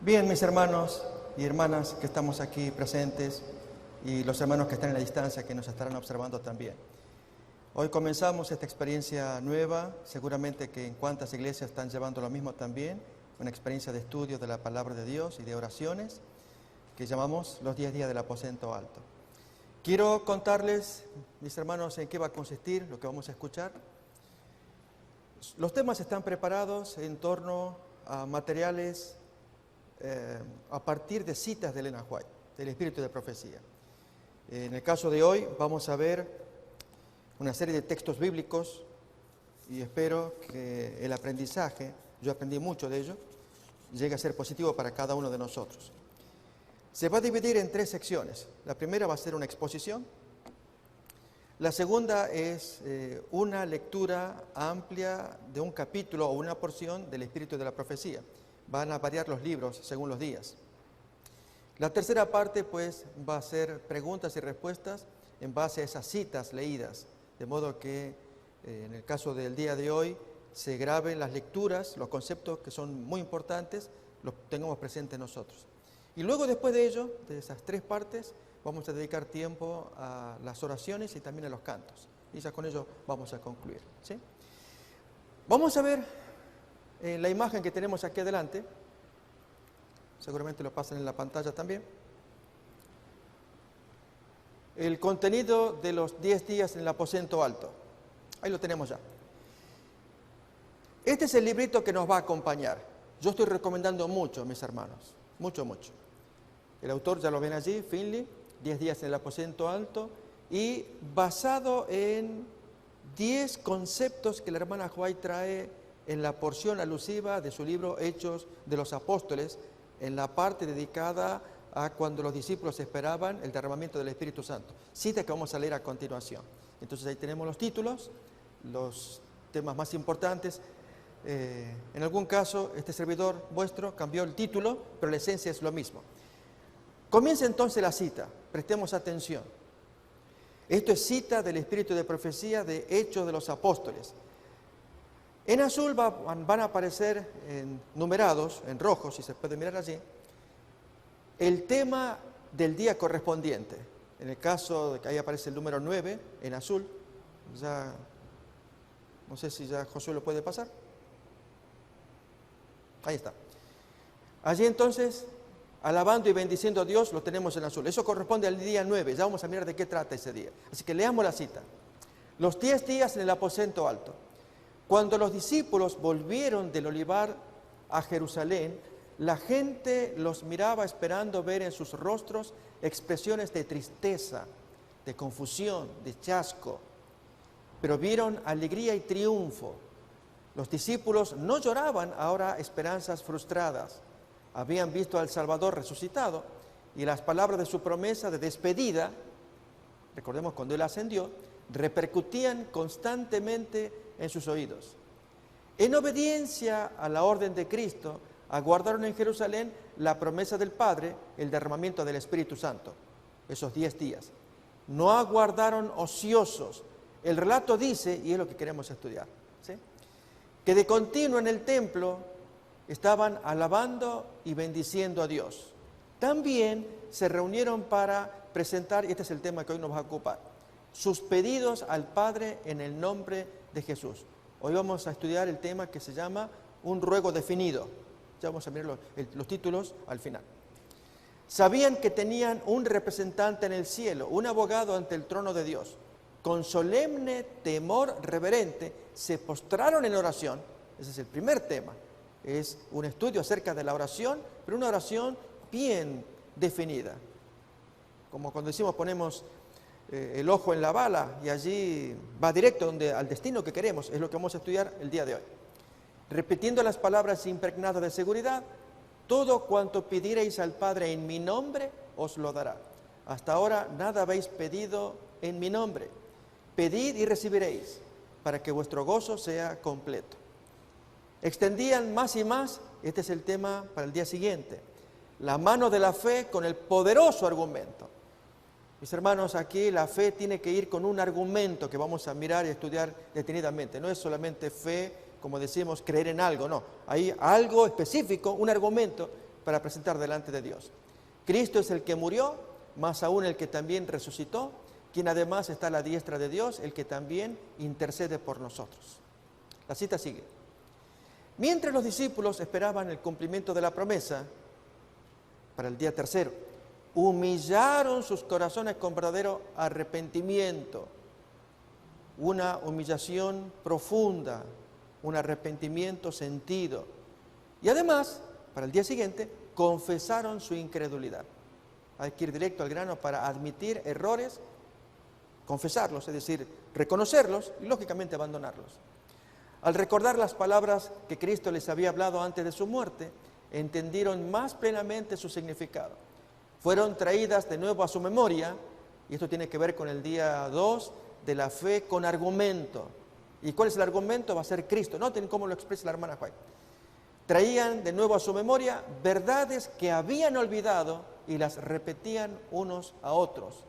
Bien, mis hermanos y hermanas que estamos aquí presentes y los hermanos que están en la distancia que nos estarán observando también. Hoy comenzamos esta experiencia nueva, seguramente que en cuantas iglesias están llevando lo mismo también, una experiencia de estudio de la palabra de Dios y de oraciones que llamamos los 10 días del aposento alto. Quiero contarles, mis hermanos, en qué va a consistir lo que vamos a escuchar. Los temas están preparados en torno a materiales a partir de citas de Elena White, del Espíritu de Profecía. En el caso de hoy vamos a ver una serie de textos bíblicos y espero que el aprendizaje, yo aprendí mucho de ello, llegue a ser positivo para cada uno de nosotros. Se va a dividir en 3 secciones. La primera va a ser una exposición. La segunda es una lectura amplia de un capítulo o una porción del Espíritu de la Profecía. Van a variar los libros según los días. La tercera parte, pues, va a ser preguntas y respuestas en base a esas citas leídas, de modo que en el caso del día de hoy se graben las lecturas, los conceptos que son muy importantes, los tengamos presentes nosotros. Y luego, después de ello, de esas 3 partes, vamos a dedicar tiempo a las oraciones y también a los cantos. Y ya con ello vamos a concluir, ¿sí? Vamos a ver la imagen que tenemos aquí adelante. Seguramente lo pasan en la pantalla también. El contenido de los 10 días en el aposento alto. Ahí lo tenemos ya. Este es el librito que nos va a acompañar. Yo estoy recomendando mucho, mis hermanos. Mucho. El autor ya lo ven allí, Finley, 10 días en el aposento alto, y basado en 10 conceptos que la hermana White trae en la porción alusiva de su libro Hechos de los Apóstoles, en la parte dedicada a cuando los discípulos esperaban el derramamiento del Espíritu Santo. Cita que vamos a leer a continuación. Entonces ahí tenemos los títulos, los temas más importantes. En algún caso, este servidor vuestro cambió el título, pero la esencia es lo mismo. Comienza entonces la cita, prestemos atención. Esto es cita del Espíritu de Profecía de Hechos de los Apóstoles. En azul van a aparecer numerados, en rojo, si se puede mirar allí, el tema del día correspondiente. En el caso de que ahí aparece el número 9, en azul, ya, no sé si ya Josué lo puede pasar. Ahí está. Allí entonces, alabando y bendiciendo a Dios, lo tenemos en azul. Eso corresponde al día 9, ya vamos a mirar de qué trata ese día. Así que leamos la cita. Los 10 días en el aposento alto. Cuando los discípulos volvieron del olivar a Jerusalén, la gente los miraba esperando ver en sus rostros expresiones de tristeza, de confusión, de chasco. Pero vieron alegría y triunfo. Los discípulos no lloraban ahora esperanzas frustradas. Habían visto al Salvador resucitado y las palabras de su promesa de despedida, recordemos cuando Él ascendió, repercutían constantemente en sus oídos. En obediencia a la orden de Cristo, aguardaron en Jerusalén la promesa del Padre, el derramamiento del Espíritu Santo, esos 10 días. No aguardaron ociosos. El relato dice, y es lo que queremos estudiar, ¿sí?, que de continuo en el templo estaban alabando y bendiciendo a Dios. También se reunieron para presentar, y este es el tema que hoy nos va a ocupar, sus pedidos al Padre en el nombre de Jesús. Hoy vamos a estudiar el tema que se llama un ruego definido. Ya vamos a mirar los títulos al final. Sabían que tenían un representante en el cielo, un abogado ante el trono de Dios. Con solemne temor reverente se postraron en oración. Ese es el primer tema. Es un estudio acerca de la oración, pero una oración bien definida. Como cuando decimos ponemos el ojo en la bala y allí va directo al destino que queremos, es lo que vamos a estudiar el día de hoy. Repitiendo las palabras impregnadas de seguridad, todo cuanto pidiereis al Padre en mi nombre, os lo dará. Hasta ahora nada habéis pedido en mi nombre. Pedid y recibiréis, para que vuestro gozo sea completo. Extendían más y más, este es el tema para el día siguiente, la mano de la fe con el poderoso argumento. Mis hermanos, aquí la fe tiene que ir con un argumento que vamos a mirar y estudiar detenidamente. No es solamente fe, como decimos, creer en algo, no. Hay algo específico, un argumento para presentar delante de Dios. Cristo es el que murió, más aún el que también resucitó, quien además está a la diestra de Dios, el que también intercede por nosotros. La cita sigue. Mientras los discípulos esperaban el cumplimiento de la promesa para el día tercero, humillaron sus corazones con verdadero arrepentimiento, una humillación profunda, un arrepentimiento sentido. Y además, para el día siguiente, confesaron su incredulidad. Hay que ir directo al grano para admitir errores, confesarlos, es decir, reconocerlos y lógicamente abandonarlos. Al recordar las palabras que Cristo les había hablado antes de su muerte, entendieron más plenamente su significado. Fueron traídas de nuevo a su memoria, y esto tiene que ver con el día 2 de la fe con argumento. ¿Y cuál es el argumento? Va a ser Cristo. Noten cómo lo expresa la hermana White. Traían de nuevo a su memoria verdades que habían olvidado y las repetían unos a otros.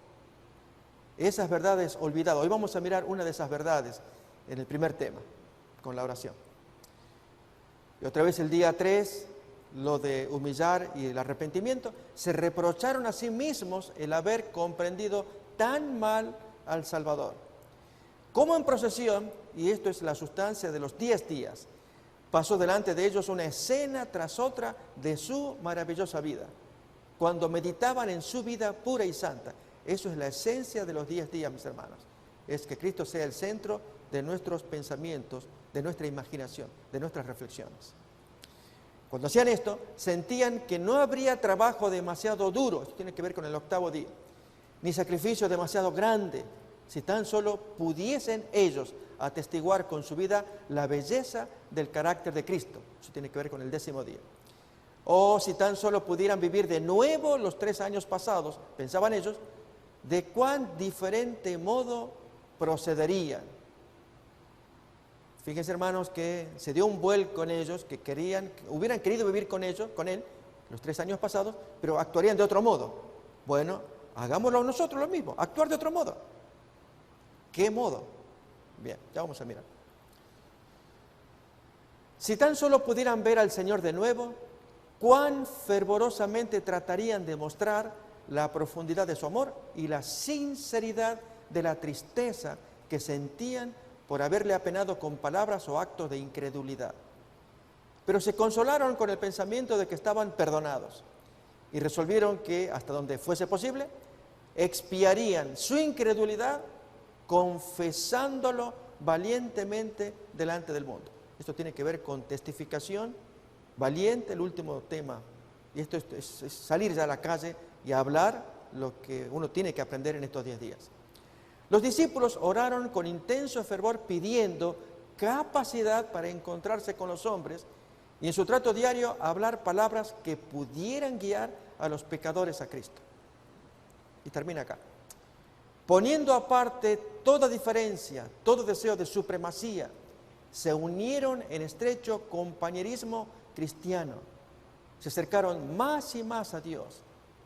Esas verdades olvidadas. Hoy vamos a mirar una de esas verdades en el primer tema, con la oración. Y otra vez el día 3, lo de humillar y el arrepentimiento, se reprocharon a sí mismos el haber comprendido tan mal al Salvador. Como en procesión, y esto es la sustancia de los 10 días, pasó delante de ellos una escena tras otra de su maravillosa vida, cuando meditaban en su vida pura y santa. Eso es la esencia de los 10 días, mis hermanos. Es que Cristo sea el centro de nuestros pensamientos, de nuestra imaginación, de nuestras reflexiones. Cuando hacían esto, sentían que no habría trabajo demasiado duro, esto tiene que ver con el 8º día, ni sacrificio demasiado grande, si tan solo pudiesen ellos atestiguar con su vida la belleza del carácter de Cristo. Eso tiene que ver con el 10º día. O si tan solo pudieran vivir de nuevo los 3 años pasados, pensaban ellos, de cuán diferente modo procederían. Fíjense, hermanos, que se dio un vuelco en ellos, que hubieran querido vivir con él, los 3 años pasados, pero actuarían de otro modo. Bueno, hagámoslo nosotros lo mismo, actuar de otro modo. ¿Qué modo? Bien, ya vamos a mirar. Si tan solo pudieran ver al Señor de nuevo, cuán fervorosamente tratarían de mostrar la profundidad de su amor y la sinceridad de la tristeza que sentían por haberle apenado con palabras o actos de incredulidad. Pero se consolaron con el pensamiento de que estaban perdonados y resolvieron que, hasta donde fuese posible, expiarían su incredulidad confesándolo valientemente delante del mundo. Esto tiene que ver con testificación valiente, el último tema. Y esto es salir ya a la calle y hablar lo que uno tiene que aprender en estos 10 días. Los discípulos oraron con intenso fervor pidiendo capacidad para encontrarse con los hombres y en su trato diario hablar palabras que pudieran guiar a los pecadores a Cristo. Y termina acá. Poniendo aparte toda diferencia, todo deseo de supremacía, se unieron en estrecho compañerismo cristiano. Se acercaron más y más a Dios.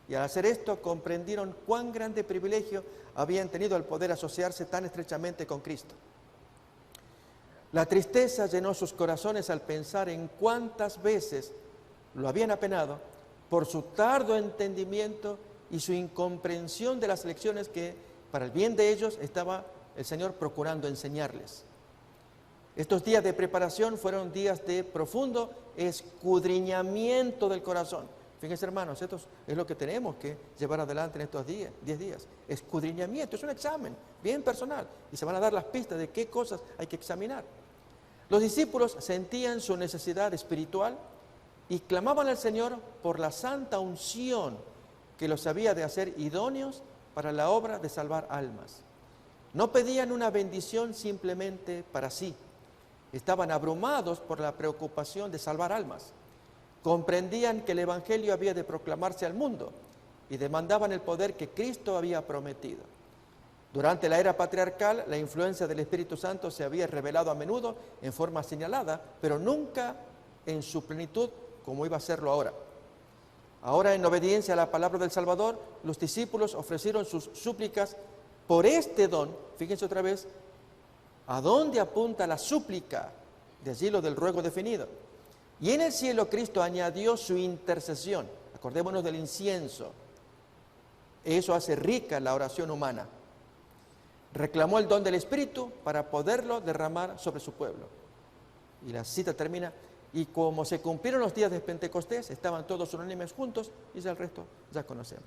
Y al hacer esto comprendieron cuán grande privilegio habían tenido al poder asociarse tan estrechamente con Cristo. La tristeza llenó sus corazones al pensar en cuántas veces lo habían apenado por su tardo entendimiento y su incomprensión de las lecciones que, para el bien de ellos, estaba el Señor procurando enseñarles. Estos días de preparación fueron días de profundo escudriñamiento del corazón. Fíjense, hermanos, esto es lo que tenemos que llevar adelante en estos 10 días. Escudriñamiento, es un examen bien personal y se van a dar las pistas de qué cosas hay que examinar. Los discípulos sentían su necesidad espiritual y clamaban al Señor por la santa unción que los había de hacer idóneos para la obra de salvar almas. No pedían una bendición simplemente para sí. Estaban abrumados por la preocupación de salvar almas. Comprendían que el Evangelio había de proclamarse al mundo y demandaban el poder que Cristo había prometido. Durante la era patriarcal, la influencia del Espíritu Santo se había revelado a menudo en forma señalada, pero nunca en su plenitud como iba a serlo ahora. Ahora, en obediencia a la palabra del Salvador, los discípulos ofrecieron sus súplicas por este don. Fíjense otra vez, ¿a dónde apunta la súplica? De allí lo del ruego definido. Y en el cielo Cristo añadió su intercesión. Acordémonos del incienso. Eso hace rica la oración humana. Reclamó el don del Espíritu para poderlo derramar sobre su pueblo. Y la cita termina: y como se cumplieron los días de Pentecostés, estaban todos unánimes juntos, y ya el resto ya conocemos.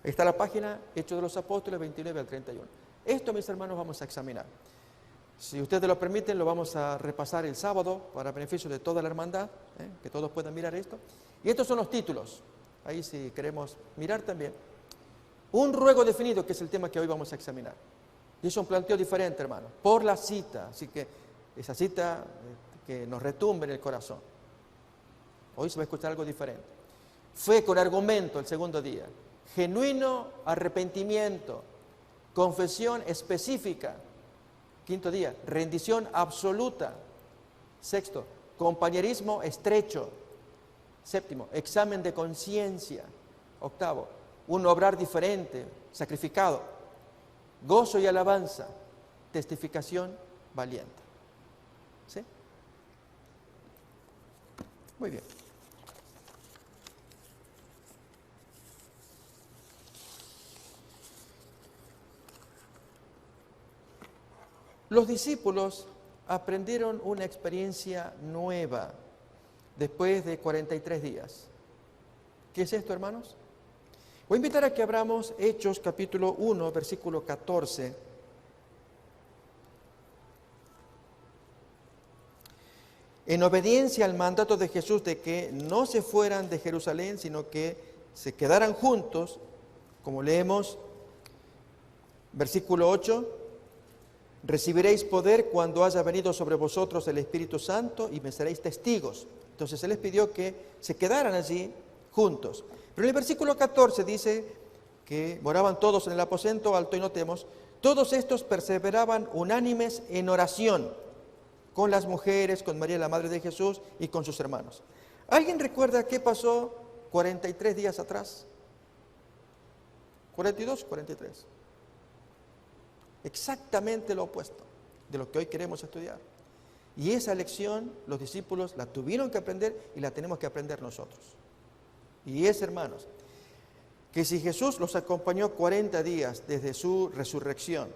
Ahí está la página, Hechos de los Apóstoles, 29 al 31. Esto, mis hermanos, vamos a examinar. Si ustedes lo permiten, lo vamos a repasar el sábado para beneficio de toda la hermandad, que todos puedan mirar esto. Y estos son los títulos. Ahí si queremos mirar también. Un ruego definido, que es el tema que hoy vamos a examinar. Y es un planteo diferente, hermano, por la cita. Así que esa cita que nos retumbe en el corazón. Hoy se va a escuchar algo diferente. Fue con argumento el segundo día. Genuino arrepentimiento. Confesión específica. Quinto día, rendición absoluta. Sexto, compañerismo estrecho. Séptimo, examen de conciencia. Octavo, un obrar diferente, sacrificado. Gozo y alabanza. Testificación valiente. ¿Sí? Muy bien. Los discípulos aprendieron una experiencia nueva después de 43 días. ¿Qué es esto, hermanos? Voy a invitar a que abramos Hechos capítulo 1, versículo 14. En obediencia al mandato de Jesús de que no se fueran de Jerusalén, sino que se quedaran juntos, como leemos, versículo 8, recibiréis poder cuando haya venido sobre vosotros el Espíritu Santo y me seréis testigos. Entonces Él les pidió que se quedaran allí juntos. Pero en el versículo 14 dice que moraban todos en el aposento alto, y notemos, todos estos perseveraban unánimes en oración, con las mujeres, con María la Madre de Jesús y con sus hermanos. ¿Alguien recuerda qué pasó 43 días atrás? 42, 43. Exactamente lo opuesto de lo que hoy queremos estudiar. Y esa lección los discípulos la tuvieron que aprender y la tenemos que aprender nosotros. Y es, hermanos, que si Jesús los acompañó 40 días desde su resurrección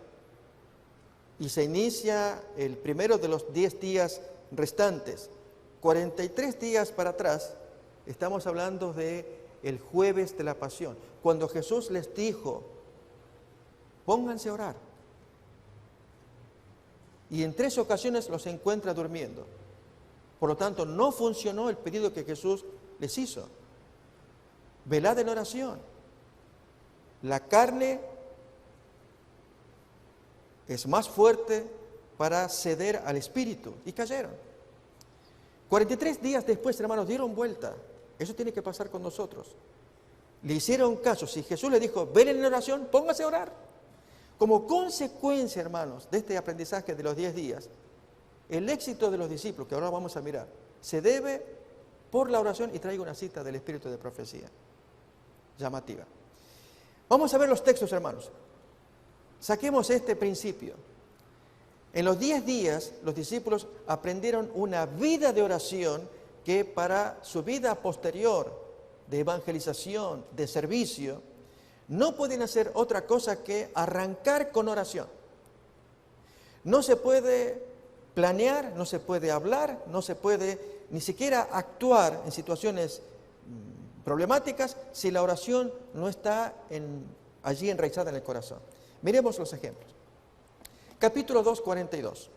y se inicia el primero de los 10 días restantes, 43 días para atrás, estamos hablando de el jueves de la Pasión, cuando Jesús les dijo, pónganse a orar. Y en 3 ocasiones los encuentra durmiendo. Por lo tanto, no funcionó el pedido que Jesús les hizo. Velad en oración. La carne es más fuerte para ceder al Espíritu. Y cayeron. 43 días después, hermanos, dieron vuelta. Eso tiene que pasar con nosotros. Le hicieron caso. Si Jesús le dijo, velen en oración, póngase a orar. Como consecuencia, hermanos, de este aprendizaje de los 10 días, el éxito de los discípulos, que ahora vamos a mirar, se debe por la oración, y traigo una cita del Espíritu de Profecía, llamativa. Vamos a ver los textos, hermanos. Saquemos este principio. En los 10 días, los discípulos aprendieron una vida de oración que para su vida posterior, de evangelización, de servicio, no pueden hacer otra cosa que arrancar con oración. No se puede planear, no se puede hablar, no se puede ni siquiera actuar en situaciones problemáticas si la oración no está allí enraizada en el corazón. Miremos los ejemplos. Capítulo 2, 42.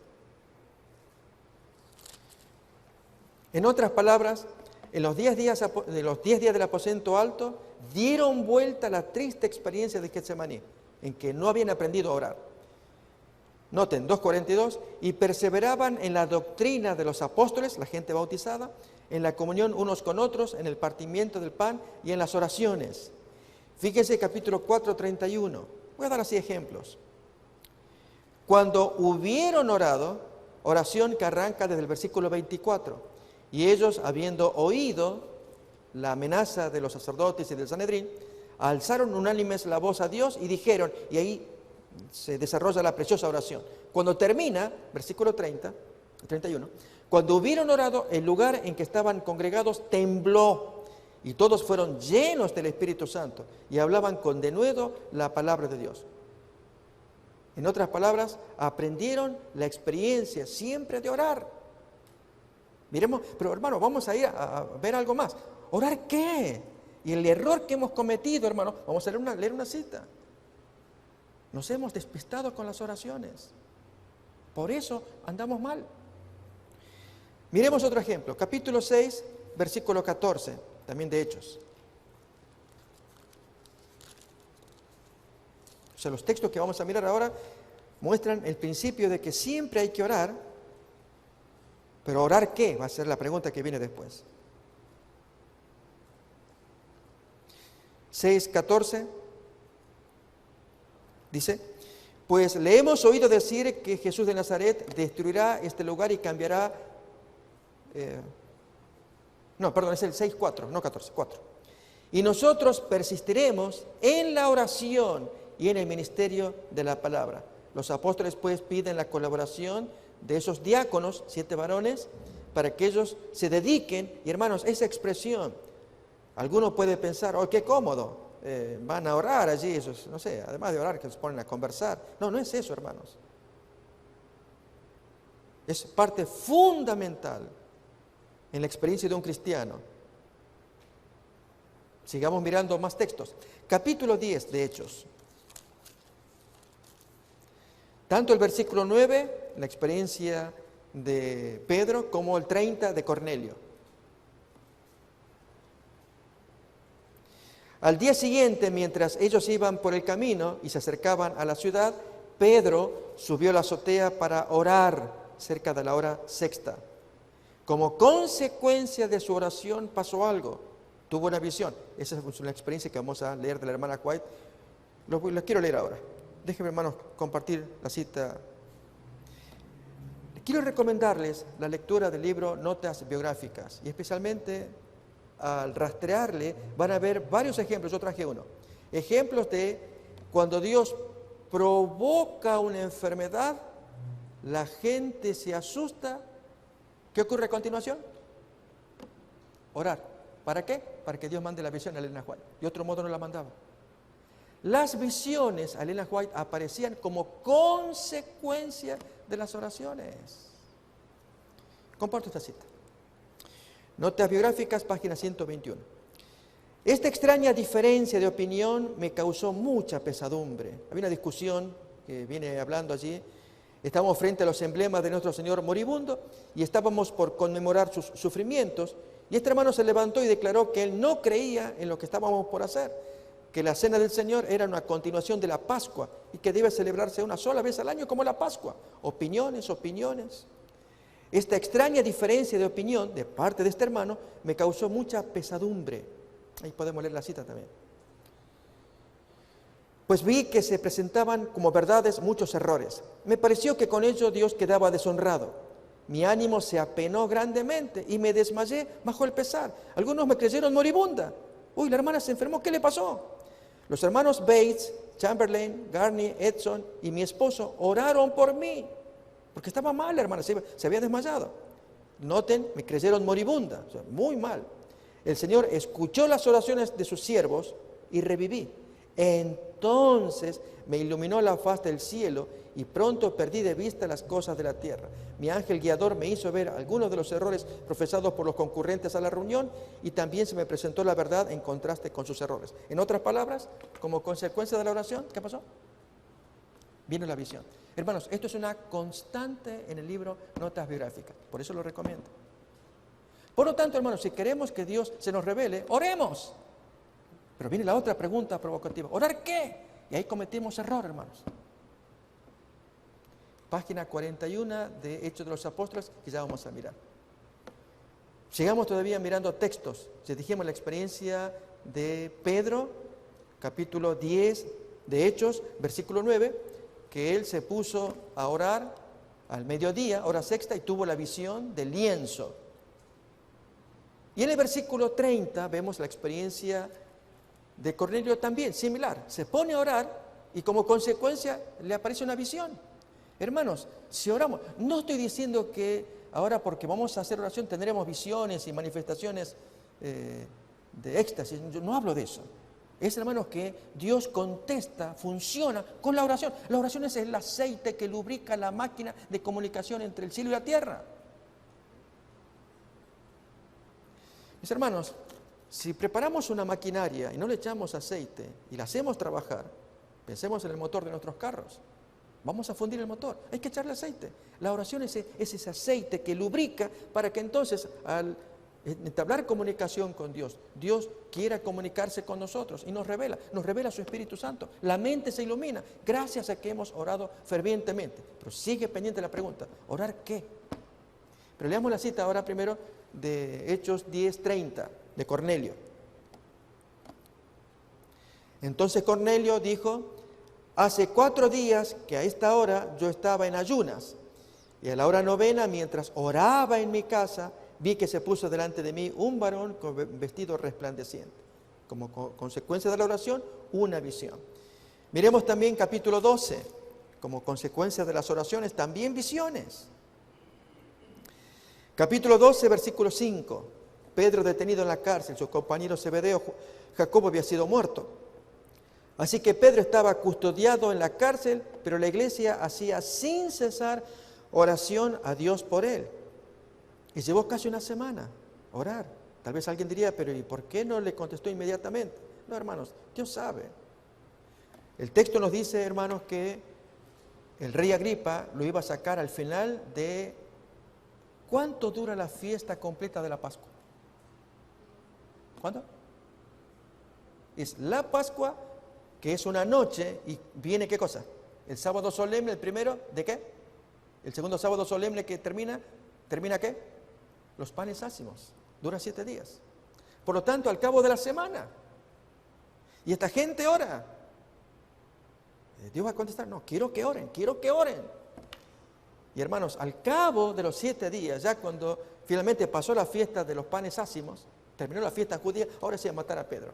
En otras palabras, en los 10 días del aposento alto, dieron vuelta a la triste experiencia de Getsemaní, en que no habían aprendido a orar. Noten, 2:42, y perseveraban en la doctrina de los apóstoles, la gente bautizada, en la comunión unos con otros, en el partimiento del pan y en las oraciones. Fíjense capítulo 4:31, voy a dar así ejemplos. Cuando hubieron orado, oración que arranca desde el versículo 24, y ellos, habiendo oído la amenaza de los sacerdotes y del Sanedrín, alzaron unánimes la voz a Dios y dijeron, y ahí se desarrolla la preciosa oración. Cuando termina, versículo 31, Cuando hubieron orado, el lugar en que estaban congregados tembló y todos fueron llenos del Espíritu Santo y hablaban con denuedo la palabra de Dios. En otras palabras, aprendieron la experiencia siempre de orar. Miremos, pero hermano, vamos a ir a ver algo más. ¿Orar qué? Y el error que hemos cometido, hermano, vamos a leer una cita. Nos hemos despistado con las oraciones. Por eso andamos mal. Miremos otro ejemplo, capítulo 6, versículo 14, también de Hechos. O sea, los textos que vamos a mirar ahora muestran el principio de que siempre hay que orar, pero ¿orar qué? Va a ser la pregunta que viene después. 6:14 dice: pues le hemos oído decir que Jesús de Nazaret destruirá este lugar y cambiará... es el 6:4, no 14, 4. Y nosotros persistiremos en la oración y en el ministerio de la palabra. Los apóstoles pues piden la colaboración de esos diáconos, 7 varones, para que ellos se dediquen. Y hermanos, esa expresión, alguno puede pensar, oh, qué cómodo, van a orar allí, esos, no sé, además de orar, que se ponen a conversar. No, no es eso, hermanos. Es parte fundamental en la experiencia de un cristiano. Sigamos mirando más textos. Capítulo 10 de Hechos. Tanto el versículo 9, la experiencia de Pedro, como el 30 de Cornelio. Al día siguiente, mientras ellos iban por el camino y se acercaban a la ciudad, Pedro subió a la azotea para orar cerca de la hora sexta. Como consecuencia de su oración pasó algo. Tuvo una visión. Esa es una experiencia que vamos a leer de la hermana White. Lo quiero leer ahora. Déjenme, hermanos, compartir la cita. Quiero recomendarles la lectura del libro Notas Biográficas, y especialmente al rastrearle van a ver varios ejemplos. Yo traje uno. Ejemplos de cuando Dios provoca una enfermedad, la gente se asusta. ¿Qué ocurre a continuación? Orar. ¿Para qué? Para que Dios mande la visión a Elena White. De otro modo no la mandaba. Las visiones a Elena White aparecían como consecuencia de las oraciones. Comparto esta cita. Notas biográficas, página 121. Esta extraña diferencia de opinión me causó mucha pesadumbre. Había una discusión que viene hablando allí. Estábamos frente a los emblemas de nuestro Señor moribundo y estábamos por conmemorar sus sufrimientos. Y este hermano se levantó y declaró que él no creía en lo que estábamos por hacer, que la cena del Señor era una continuación de la Pascua y que debe celebrarse una sola vez al año como la Pascua. Opiniones. Esta extraña diferencia de opinión de parte de este hermano me causó mucha pesadumbre. Ahí podemos leer la cita también. Pues vi que se presentaban como verdades muchos errores. Me pareció que con ello Dios quedaba deshonrado. Mi ánimo se apenó grandemente y me desmayé bajo el pesar. Algunos me creyeron moribunda. Uy, la hermana se enfermó, ¿qué le pasó? Los hermanos Bates, Chamberlain, Garney, Edson y mi esposo oraron por mí. Porque estaba mal la hermana, se había desmayado. Noten, me creyeron moribunda, o sea, muy mal. El Señor escuchó las oraciones de sus siervos y reviví. Entonces me iluminó la faz del cielo y pronto perdí de vista las cosas de la tierra. Mi ángel guiador me hizo ver algunos de los errores profesados por los concurrentes a la reunión y también se me presentó la verdad en contraste con sus errores. En otras palabras, como consecuencia de la oración, ¿qué pasó? Viene la visión. Hermanos, esto es una constante en el libro Notas Biográficas, por eso lo recomiendo. Por lo tanto, hermanos, si queremos que Dios se nos revele, oremos. Pero viene la otra pregunta provocativa. ¿Orar qué? Y ahí cometimos error, hermanos. Página 41 de Hechos de los Apóstoles, que ya vamos a mirar. Sigamos todavía mirando textos. Ya dijimos la experiencia de Pedro, capítulo 10 de Hechos, versículo 9, que él se puso a orar al mediodía, hora sexta, y tuvo la visión del lienzo. Y en el versículo 30 vemos la experiencia de Cornelio también, similar. Se pone a orar y como consecuencia le aparece una visión. Hermanos, si oramos, no estoy diciendo que ahora porque vamos a hacer oración tendremos visiones y manifestaciones de éxtasis. Yo no hablo de eso. Es, hermanos, que Dios contesta, funciona con la oración. La oración es el aceite que lubrica la máquina de comunicación entre el cielo y la tierra. Mis hermanos, si preparamos una maquinaria y no le echamos aceite y la hacemos trabajar, pensemos en el motor de nuestros carros, vamos a fundir el motor, hay que echarle aceite. La oración es ese aceite que lubrica para que entonces al entablar comunicación con Dios, Dios quiera comunicarse con nosotros y nos revela su Espíritu Santo. La mente se ilumina gracias a que hemos orado fervientemente. Pero sigue pendiente la pregunta, ¿orar qué? Pero leamos la cita ahora primero de Hechos 10:30 de Cornelio. Entonces Cornelio dijo: hace 4 días que a esta hora yo estaba en ayunas, y a la hora 9, mientras oraba en mi casa, vi que se puso delante de mí un varón con vestido resplandeciente. Como consecuencia de la oración, una visión. Miremos también capítulo 12, como consecuencia de las oraciones, también visiones. Capítulo 12, versículo 5. Pedro detenido en la cárcel, su compañero Zebedeo, Jacobo, había sido muerto. Así que Pedro estaba custodiado en la cárcel, pero la iglesia hacía sin cesar oración a Dios por él. Y llevó casi una semana orar. Tal vez alguien diría, pero ¿y por qué no le contestó inmediatamente? No, hermanos, Dios sabe. El texto nos dice, hermanos, que el rey Agripa lo iba a sacar al final de... ¿Cuánto dura la fiesta completa de la Pascua? ¿Cuánto? Es la Pascua, que es una noche, y viene ¿qué cosa? El sábado solemne, el primero, ¿de qué? El segundo sábado solemne que ¿termina qué? Los panes ácimos. Dura 7 días. Por lo tanto, al cabo de la semana. Y esta gente ora. Dios va a contestar, no, quiero que oren. Y hermanos, al cabo de los 7 días, ya cuando finalmente pasó la fiesta de los panes ácimos, terminó la fiesta judía, ahora sí a matar a Pedro.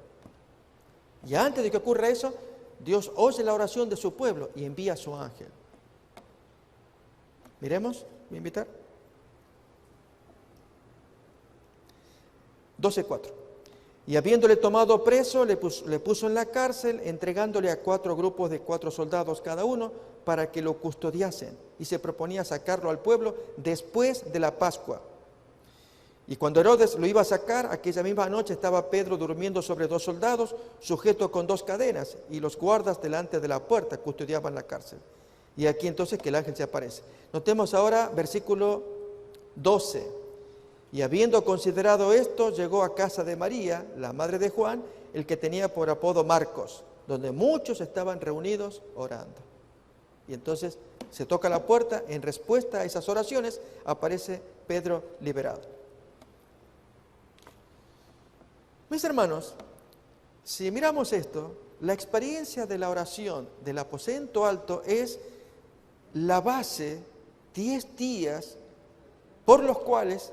Y antes de que ocurra eso, Dios oye la oración de su pueblo y envía a su ángel. Miremos, voy a invitar. 12:4. Y habiéndole tomado preso, le puso en la cárcel, entregándole a 4 grupos de 4 soldados cada uno, para que lo custodiasen, y se proponía sacarlo al pueblo después de la Pascua. Y cuando Herodes lo iba a sacar, aquella misma noche estaba Pedro durmiendo sobre 2 soldados, sujeto con 2 cadenas, y los guardas delante de la puerta custodiaban la cárcel. Y aquí entonces que el ángel se aparece. Notemos ahora versículo 12. Y habiendo considerado esto, llegó a casa de María, la madre de Juan, el que tenía por apodo Marcos, donde muchos estaban reunidos orando. Y entonces se toca la puerta, en respuesta a esas oraciones aparece Pedro liberado. Mis hermanos, si miramos esto, la experiencia de la oración del aposento alto es la base, 10 días, por los cuales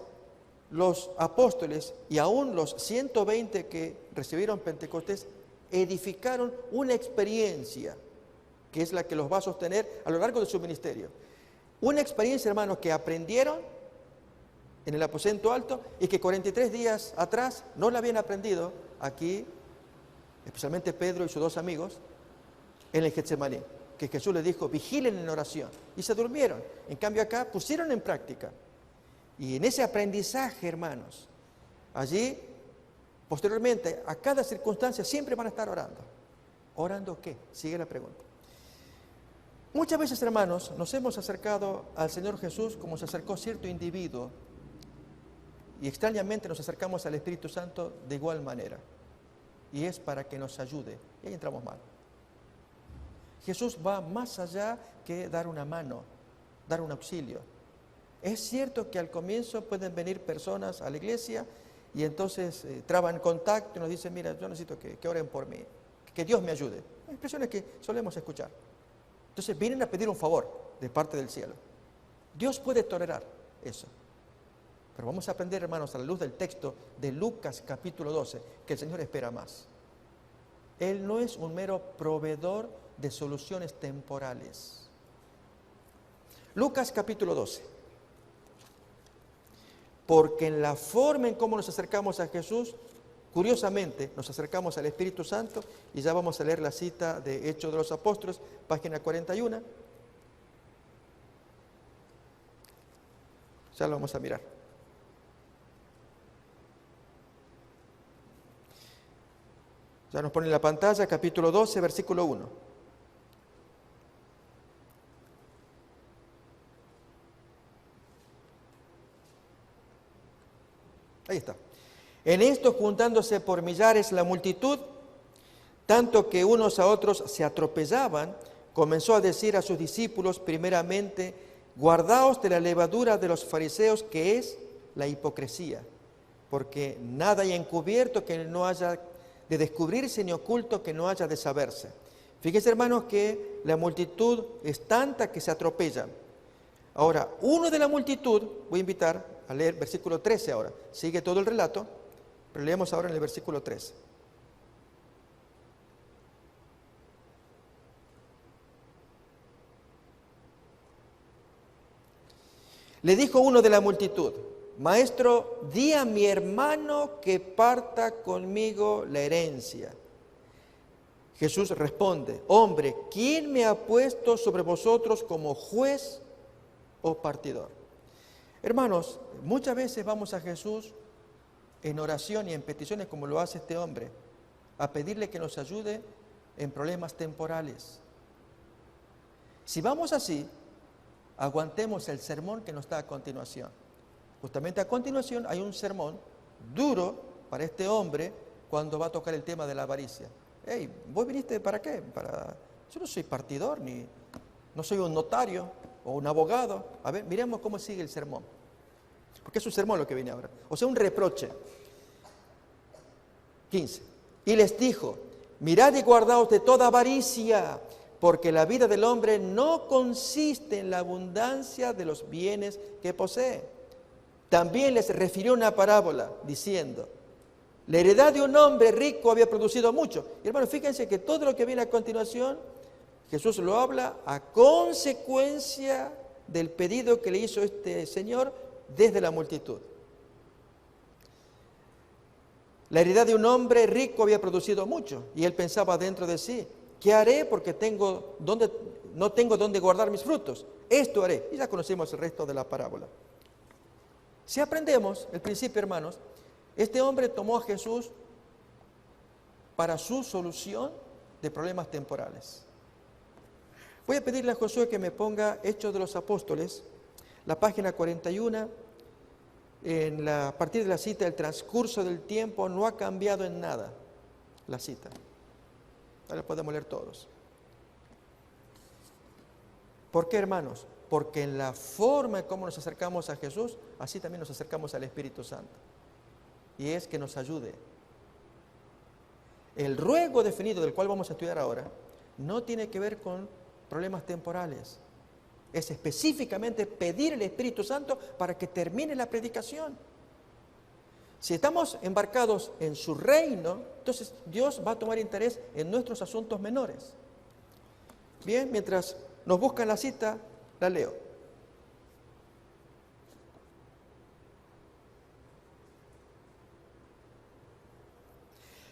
los apóstoles y aún los 120 que recibieron Pentecostés edificaron una experiencia que es la que los va a sostener a lo largo de su ministerio. Una experiencia, hermanos, que aprendieron en el aposento alto y que 43 días atrás no la habían aprendido aquí, especialmente Pedro y sus 2 amigos, en el Getsemaní, que Jesús les dijo, vigilen en oración, y se durmieron. En cambio acá pusieron en práctica. Y en ese aprendizaje, hermanos, allí, posteriormente, a cada circunstancia siempre van a estar orando. ¿Orando qué? Sigue la pregunta. Muchas veces, hermanos, nos hemos acercado al Señor Jesús como se acercó cierto individuo, y extrañamente nos acercamos al Espíritu Santo de igual manera, y es para que nos ayude, y ahí entramos mal. Jesús va más allá que dar una mano, dar un auxilio. Es cierto que al comienzo pueden venir personas a la iglesia y entonces traban contacto y nos dicen, mira, yo necesito que oren por mí, que Dios me ayude. Expresiones que solemos escuchar. Entonces vienen a pedir un favor de parte del cielo. Dios puede tolerar eso. Pero vamos a aprender, hermanos, a la luz del texto de Lucas capítulo 12, que el Señor espera más. Él no es un mero proveedor de soluciones temporales. Lucas capítulo 12. porque en la forma en cómo nos acercamos a Jesús, curiosamente, nos acercamos al Espíritu Santo, y ya vamos a leer la cita de Hechos de los Apóstoles, página 41. Ya lo vamos a mirar. Ya nos pone en la pantalla, capítulo 12, versículo 1. Ahí está. En esto, juntándose por millares la multitud, tanto que unos a otros se atropellaban, comenzó a decir a sus discípulos primeramente: guardaos de la levadura de los fariseos, que es la hipocresía, porque nada hay encubierto que no haya de descubrirse, ni oculto que no haya de saberse. Fíjense, hermanos, que la multitud es tanta que se atropellan. Ahora, uno de la multitud, voy a invitar a leer versículo 13 ahora, sigue todo el relato, pero leemos ahora en el versículo 13. Le dijo uno de la multitud: Maestro, di a mi hermano que parta conmigo la herencia. Jesús responde: Hombre, ¿quién me ha puesto sobre vosotros como juez o partidor? Hermanos, muchas veces vamos a Jesús en oración y en peticiones, como lo hace este hombre, a pedirle que nos ayude en problemas temporales. Si vamos así, aguantemos el sermón que nos da a continuación. Justamente a continuación hay un sermón duro para este hombre cuando va a tocar el tema de la avaricia. Hey, ¿vos viniste para qué? Yo no soy partidor, ni no soy un notario o un abogado. A ver, miremos cómo sigue el sermón. Porque es un sermón lo que viene ahora. O sea, un reproche. 15. Y les dijo: mirad y guardaos de toda avaricia, porque la vida del hombre no consiste en la abundancia de los bienes que posee. También les refirió una parábola, diciendo: la heredad de un hombre rico había producido mucho. Y hermanos, fíjense que todo lo que viene a continuación, Jesús lo habla a consecuencia del pedido que le hizo este señor desde la multitud. La heredad de un hombre rico había producido mucho, y él pensaba dentro de sí: ¿qué haré? Porque no tengo dónde guardar mis frutos. Esto haré. Y ya conocemos el resto de la parábola. Si aprendemos el principio, hermanos, este hombre tomó a Jesús para su solución de problemas temporales. Voy a pedirle a Josué que me ponga Hechos de los Apóstoles, la página 41, a partir de la cita: el transcurso del tiempo no ha cambiado en nada. La cita. Ahora podemos leer todos. ¿Por qué, hermanos? Porque en la forma en cómo nos acercamos a Jesús, así también nos acercamos al Espíritu Santo. Y es que nos ayude. El ruego definido del cual vamos a estudiar ahora no tiene que ver con problemas temporales. Es específicamente pedir al Espíritu Santo para que termine la predicación. Si estamos embarcados en su reino, entonces Dios va a tomar interés en nuestros asuntos menores. Bien, mientras nos buscan la cita, la leo.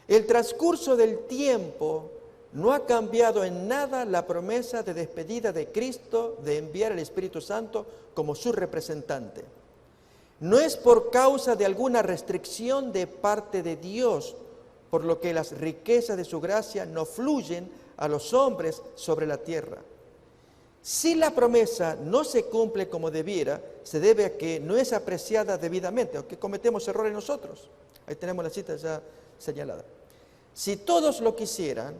El transcurso del tiempo no ha cambiado en nada la promesa de despedida de Cristo de enviar al Espíritu Santo como su representante. No es por causa de alguna restricción de parte de Dios, por lo que las riquezas de su gracia no fluyen a los hombres sobre la tierra. Si la promesa no se cumple como debiera, se debe a que no es apreciada debidamente, o que cometemos errores nosotros. Ahí tenemos la cita ya señalada. Si todos lo quisieran,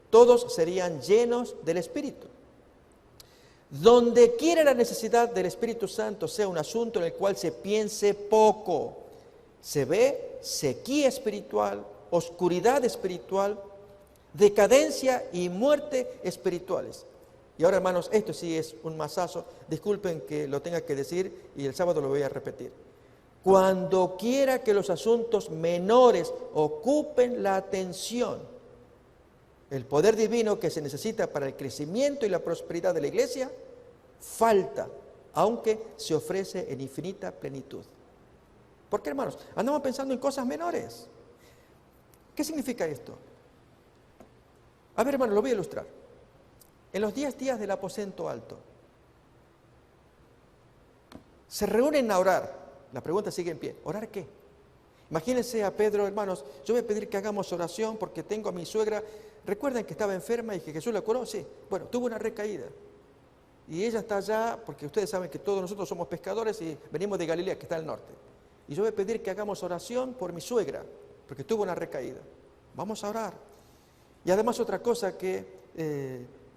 todos serían llenos del Espíritu. Donde quiera la necesidad del Espíritu Santo sea un asunto en el cual se piense poco, se ve sequía espiritual, oscuridad espiritual, decadencia y muerte espirituales. Y ahora, hermanos, esto sí es un masazo, disculpen que lo tenga que decir y el sábado lo voy a repetir. Cuando quiera que los asuntos menores ocupen la atención, el poder divino que se necesita para el crecimiento y la prosperidad de la iglesia falta, aunque se ofrece en infinita plenitud. ¿Por qué, hermanos? Andamos pensando en cosas menores. ¿Qué significa esto? A ver, hermanos, lo voy a ilustrar. En los 10 días del aposento alto, se reúnen a orar. La pregunta sigue en pie. ¿Orar qué? Imagínense a Pedro, hermanos, yo voy a pedir que hagamos oración porque tengo a mi suegra. ¿Recuerdan que estaba enferma y que Jesús la curó? Sí. Bueno, tuvo una recaída. Y ella está allá, porque ustedes saben que todos nosotros somos pescadores y venimos de Galilea, que está al norte. Y yo voy a pedir que hagamos oración por mi suegra, porque tuvo una recaída. Vamos a orar. Y además otra cosa que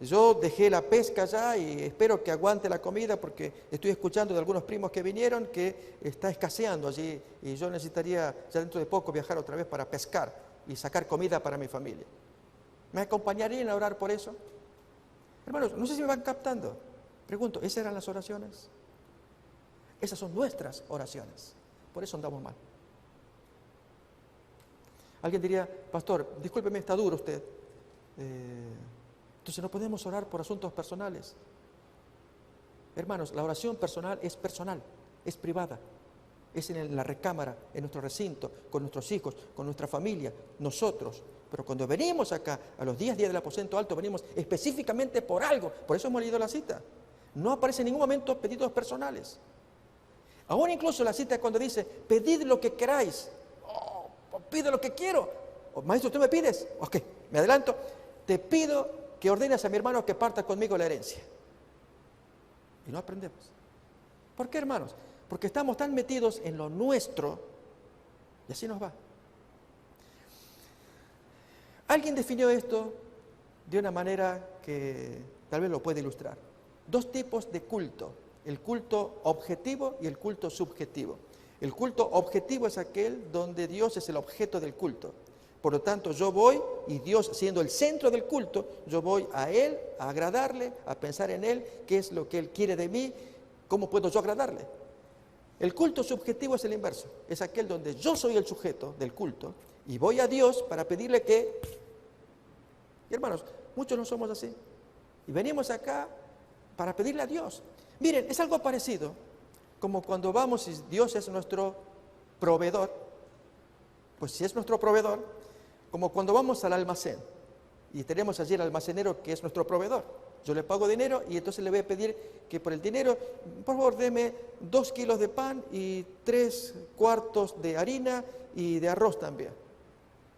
yo dejé la pesca ya y espero que aguante la comida porque estoy escuchando de algunos primos que vinieron que está escaseando allí y yo necesitaría ya dentro de poco viajar otra vez para pescar y sacar comida para mi familia. ¿Me acompañarían a orar por eso? Hermanos, no sé si me van captando. Pregunto, ¿esas eran las oraciones? Esas son nuestras oraciones. Por eso andamos mal. Alguien diría, pastor, discúlpeme, está duro usted. Entonces no podemos orar por asuntos personales. Hermanos, la oración personal, es privada. Es en la recámara, en nuestro recinto, con nuestros hijos, con nuestra familia, nosotros. Pero cuando venimos acá, a los 10 días del aposento alto, venimos específicamente por algo. Por eso hemos leído la cita. No aparece en ningún momento pedidos personales. Aún incluso la cita cuando dice, pedid lo que queráis. Oh, pido lo que quiero. Oh, maestro, ¿tú me pides? Ok, me adelanto. Te pido que ordenes a mi hermano que parta conmigo la herencia. Y no aprendemos. ¿Por qué, hermanos? Porque estamos tan metidos en lo nuestro y así nos va. Alguien definió esto de una manera que tal vez lo puede ilustrar. 2 tipos de culto, el culto objetivo y el culto subjetivo. El culto objetivo es aquel donde Dios es el objeto del culto. Por lo tanto, yo voy y Dios siendo el centro del culto, yo voy a Él, a agradarle, a pensar en Él, qué es lo que Él quiere de mí, cómo puedo yo agradarle. El culto subjetivo es el inverso, es aquel donde yo soy el sujeto del culto y voy a Dios para pedirle que... Y hermanos, muchos no somos así. Y venimos acá para pedirle a Dios. Miren, es algo parecido como cuando vamos y Dios es nuestro proveedor. Pues si es nuestro proveedor, como cuando vamos al almacén y tenemos allí el almacenero que es nuestro proveedor. Yo le pago dinero y entonces le voy a pedir que por el dinero, por favor, deme 2 kilos de pan y 3 cuartos de harina y de arroz también.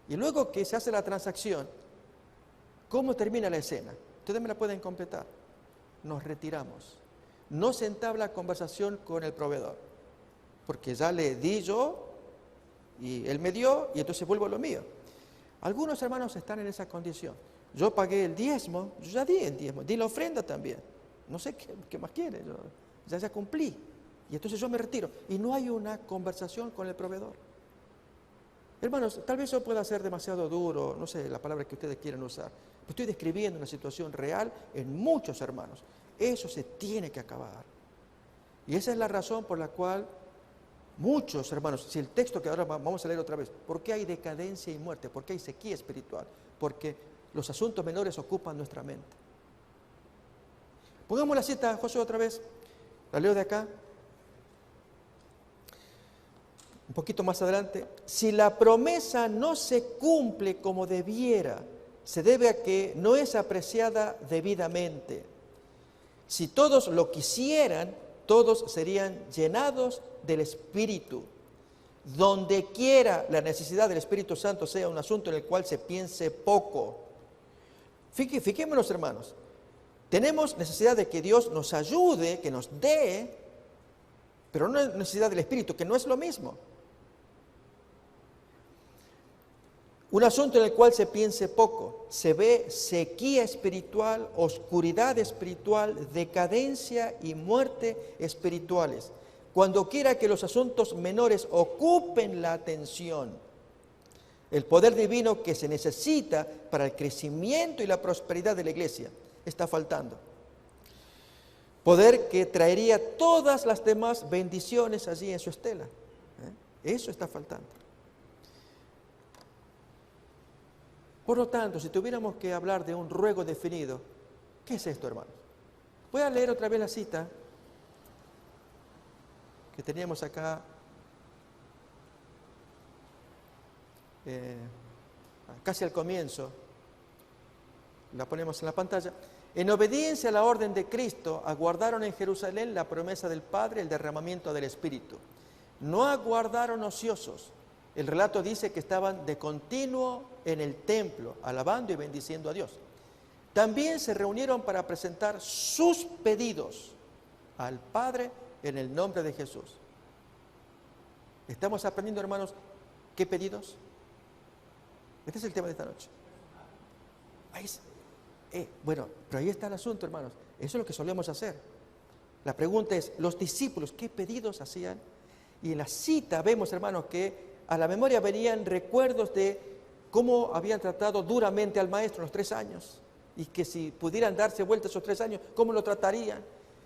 Y luego que se hace la transacción, ¿cómo termina la escena? Ustedes me la pueden completar. Nos retiramos. No se entabla conversación con el proveedor, porque ya le di yo y él me dio y entonces vuelvo a lo mío. Algunos hermanos están en esa condición. Yo pagué el diezmo, yo ya di el diezmo, di la ofrenda también. No sé qué más quiere, yo ya cumplí. Y entonces yo me retiro. Y no hay una conversación con el proveedor. Hermanos, tal vez eso pueda ser demasiado duro, no sé la palabra que ustedes quieren usar. Pero estoy describiendo una situación real en muchos hermanos. Eso se tiene que acabar. Y esa es la razón por la cual muchos hermanos, si el texto que ahora vamos a leer otra vez, ¿por qué hay decadencia y muerte? ¿Por qué hay sequía espiritual? Porque los asuntos menores ocupan nuestra mente. Pongamos la cita, Josué, otra vez. La leo de acá. Un poquito más adelante. Si la promesa no se cumple como debiera, se debe a que no es apreciada debidamente. Si todos lo quisieran, todos serían llenados del Espíritu. Donde quiera la necesidad del Espíritu Santo sea un asunto en el cual se piense poco. Fijémonos, hermanos. Tenemos necesidad de que Dios nos ayude, que nos dé, pero no hay necesidad del Espíritu, que no es lo mismo. Un asunto en el cual se piense poco, se ve sequía espiritual, oscuridad espiritual, decadencia y muerte espirituales. Cuando quiera que los asuntos menores ocupen la atención, el poder divino que se necesita para el crecimiento y la prosperidad de la iglesia está faltando. Poder que traería todas las demás bendiciones allí en su estela. Eso está faltando. Por lo tanto, si tuviéramos que hablar de un ruego definido, ¿qué es esto, hermanos? Voy a leer otra vez la cita que teníamos acá casi al comienzo, la ponemos en la pantalla. En obediencia a la orden de Cristo, aguardaron en Jerusalén la promesa del Padre, el derramamiento del Espíritu. No aguardaron ociosos. El relato dice que estaban de continuo en el templo, alabando y bendiciendo a Dios. También se reunieron para presentar sus pedidos al Padre en el nombre de Jesús. ¿Estamos aprendiendo, hermanos, qué pedidos? Este es el tema de esta noche. Bueno, pero ahí está el asunto, hermanos. Eso es lo que solemos hacer. La pregunta es, los discípulos, ¿qué pedidos hacían? Y en la cita vemos, hermanos, que a la memoria venían recuerdos de cómo habían tratado duramente al maestro en los 3 años. Y que si pudieran darse vuelta esos 3 años, ¿cómo lo tratarían?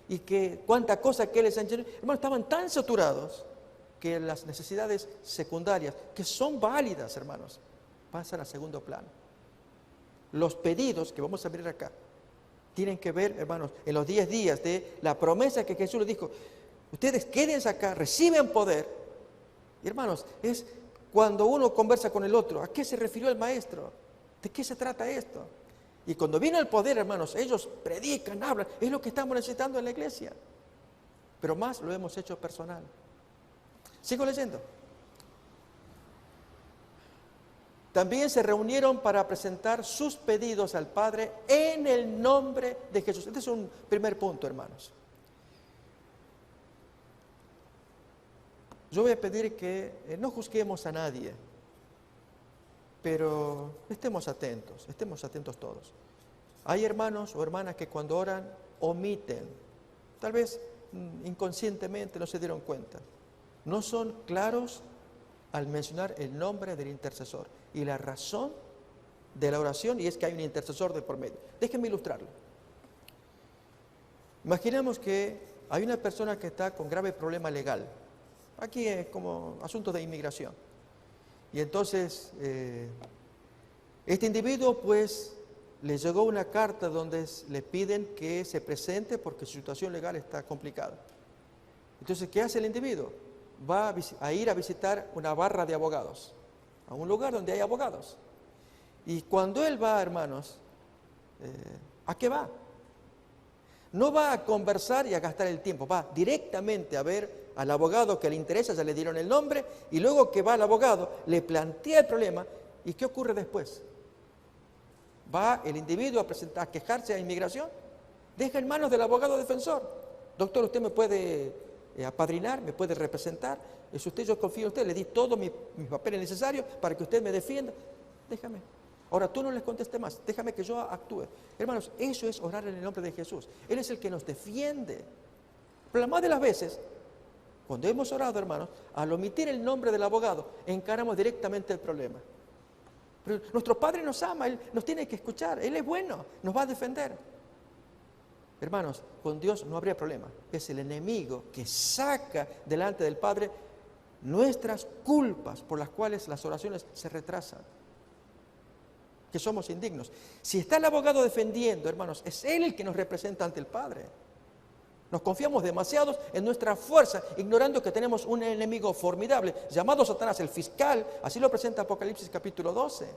Y que cuánta cosa que les enseñó. Hermanos, estaban tan saturados que las necesidades secundarias, que son válidas, hermanos, pasan a segundo plano. Los pedidos que vamos a ver acá tienen que ver, hermanos, en los 10 días de la promesa que Jesús les dijo: ustedes quédense acá, reciben poder. Y hermanos, es cuando uno conversa con el otro, ¿a qué se refirió el maestro? ¿De qué se trata esto? Y cuando viene el poder, hermanos, ellos predican, hablan, es lo que estamos necesitando en la iglesia. Pero más lo hemos hecho personal. Sigo leyendo. También se reunieron para presentar sus pedidos al Padre en el nombre de Jesús. Este es un primer punto, hermanos. Yo voy a pedir que no juzguemos a nadie, pero estemos atentos todos. Hay hermanos o hermanas que cuando oran omiten, tal vez inconscientemente no se dieron cuenta. No son claros al mencionar el nombre del intercesor y la razón de la oración, y es que hay un intercesor de por medio. Déjenme ilustrarlo. Imaginemos que hay una persona que está con grave problema legal. Aquí es como asunto de inmigración. Y entonces, este individuo pues le llegó una carta donde le piden que se presente porque su situación legal está complicada. Entonces, ¿qué hace el individuo? Va a ir a visitar una barra de abogados, a un lugar donde hay abogados. Y cuando él va, hermanos, ¿a qué va? No va a conversar y a gastar el tiempo, va directamente a ver al abogado que le interesa, ya le dieron el nombre, y luego que va al abogado, le plantea el problema, ¿y qué ocurre después? ¿Va el individuo a quejarse a inmigración? Deja en manos del abogado defensor. Doctor, usted me puede apadrinar, me puede representar, es usted, yo confío en usted, le di todos mis papeles necesarios para que usted me defienda. Déjame. Ahora tú no les contestes más, déjame que yo actúe. Hermanos, eso es orar en el nombre de Jesús. Él es el que nos defiende. Pero la más de las veces, cuando hemos orado, hermanos, al omitir el nombre del abogado, encaramos directamente el problema. Pero nuestro Padre nos ama, Él nos tiene que escuchar, Él es bueno, nos va a defender. Hermanos, con Dios no habría problema. Es el enemigo que saca delante del Padre nuestras culpas por las cuales las oraciones se retrasan, que somos indignos. Si está el abogado defendiendo, hermanos, es él el que nos representa ante el Padre. Nos confiamos demasiado en nuestra fuerza, ignorando que tenemos un enemigo formidable, llamado Satanás, el fiscal, así lo presenta Apocalipsis capítulo 12,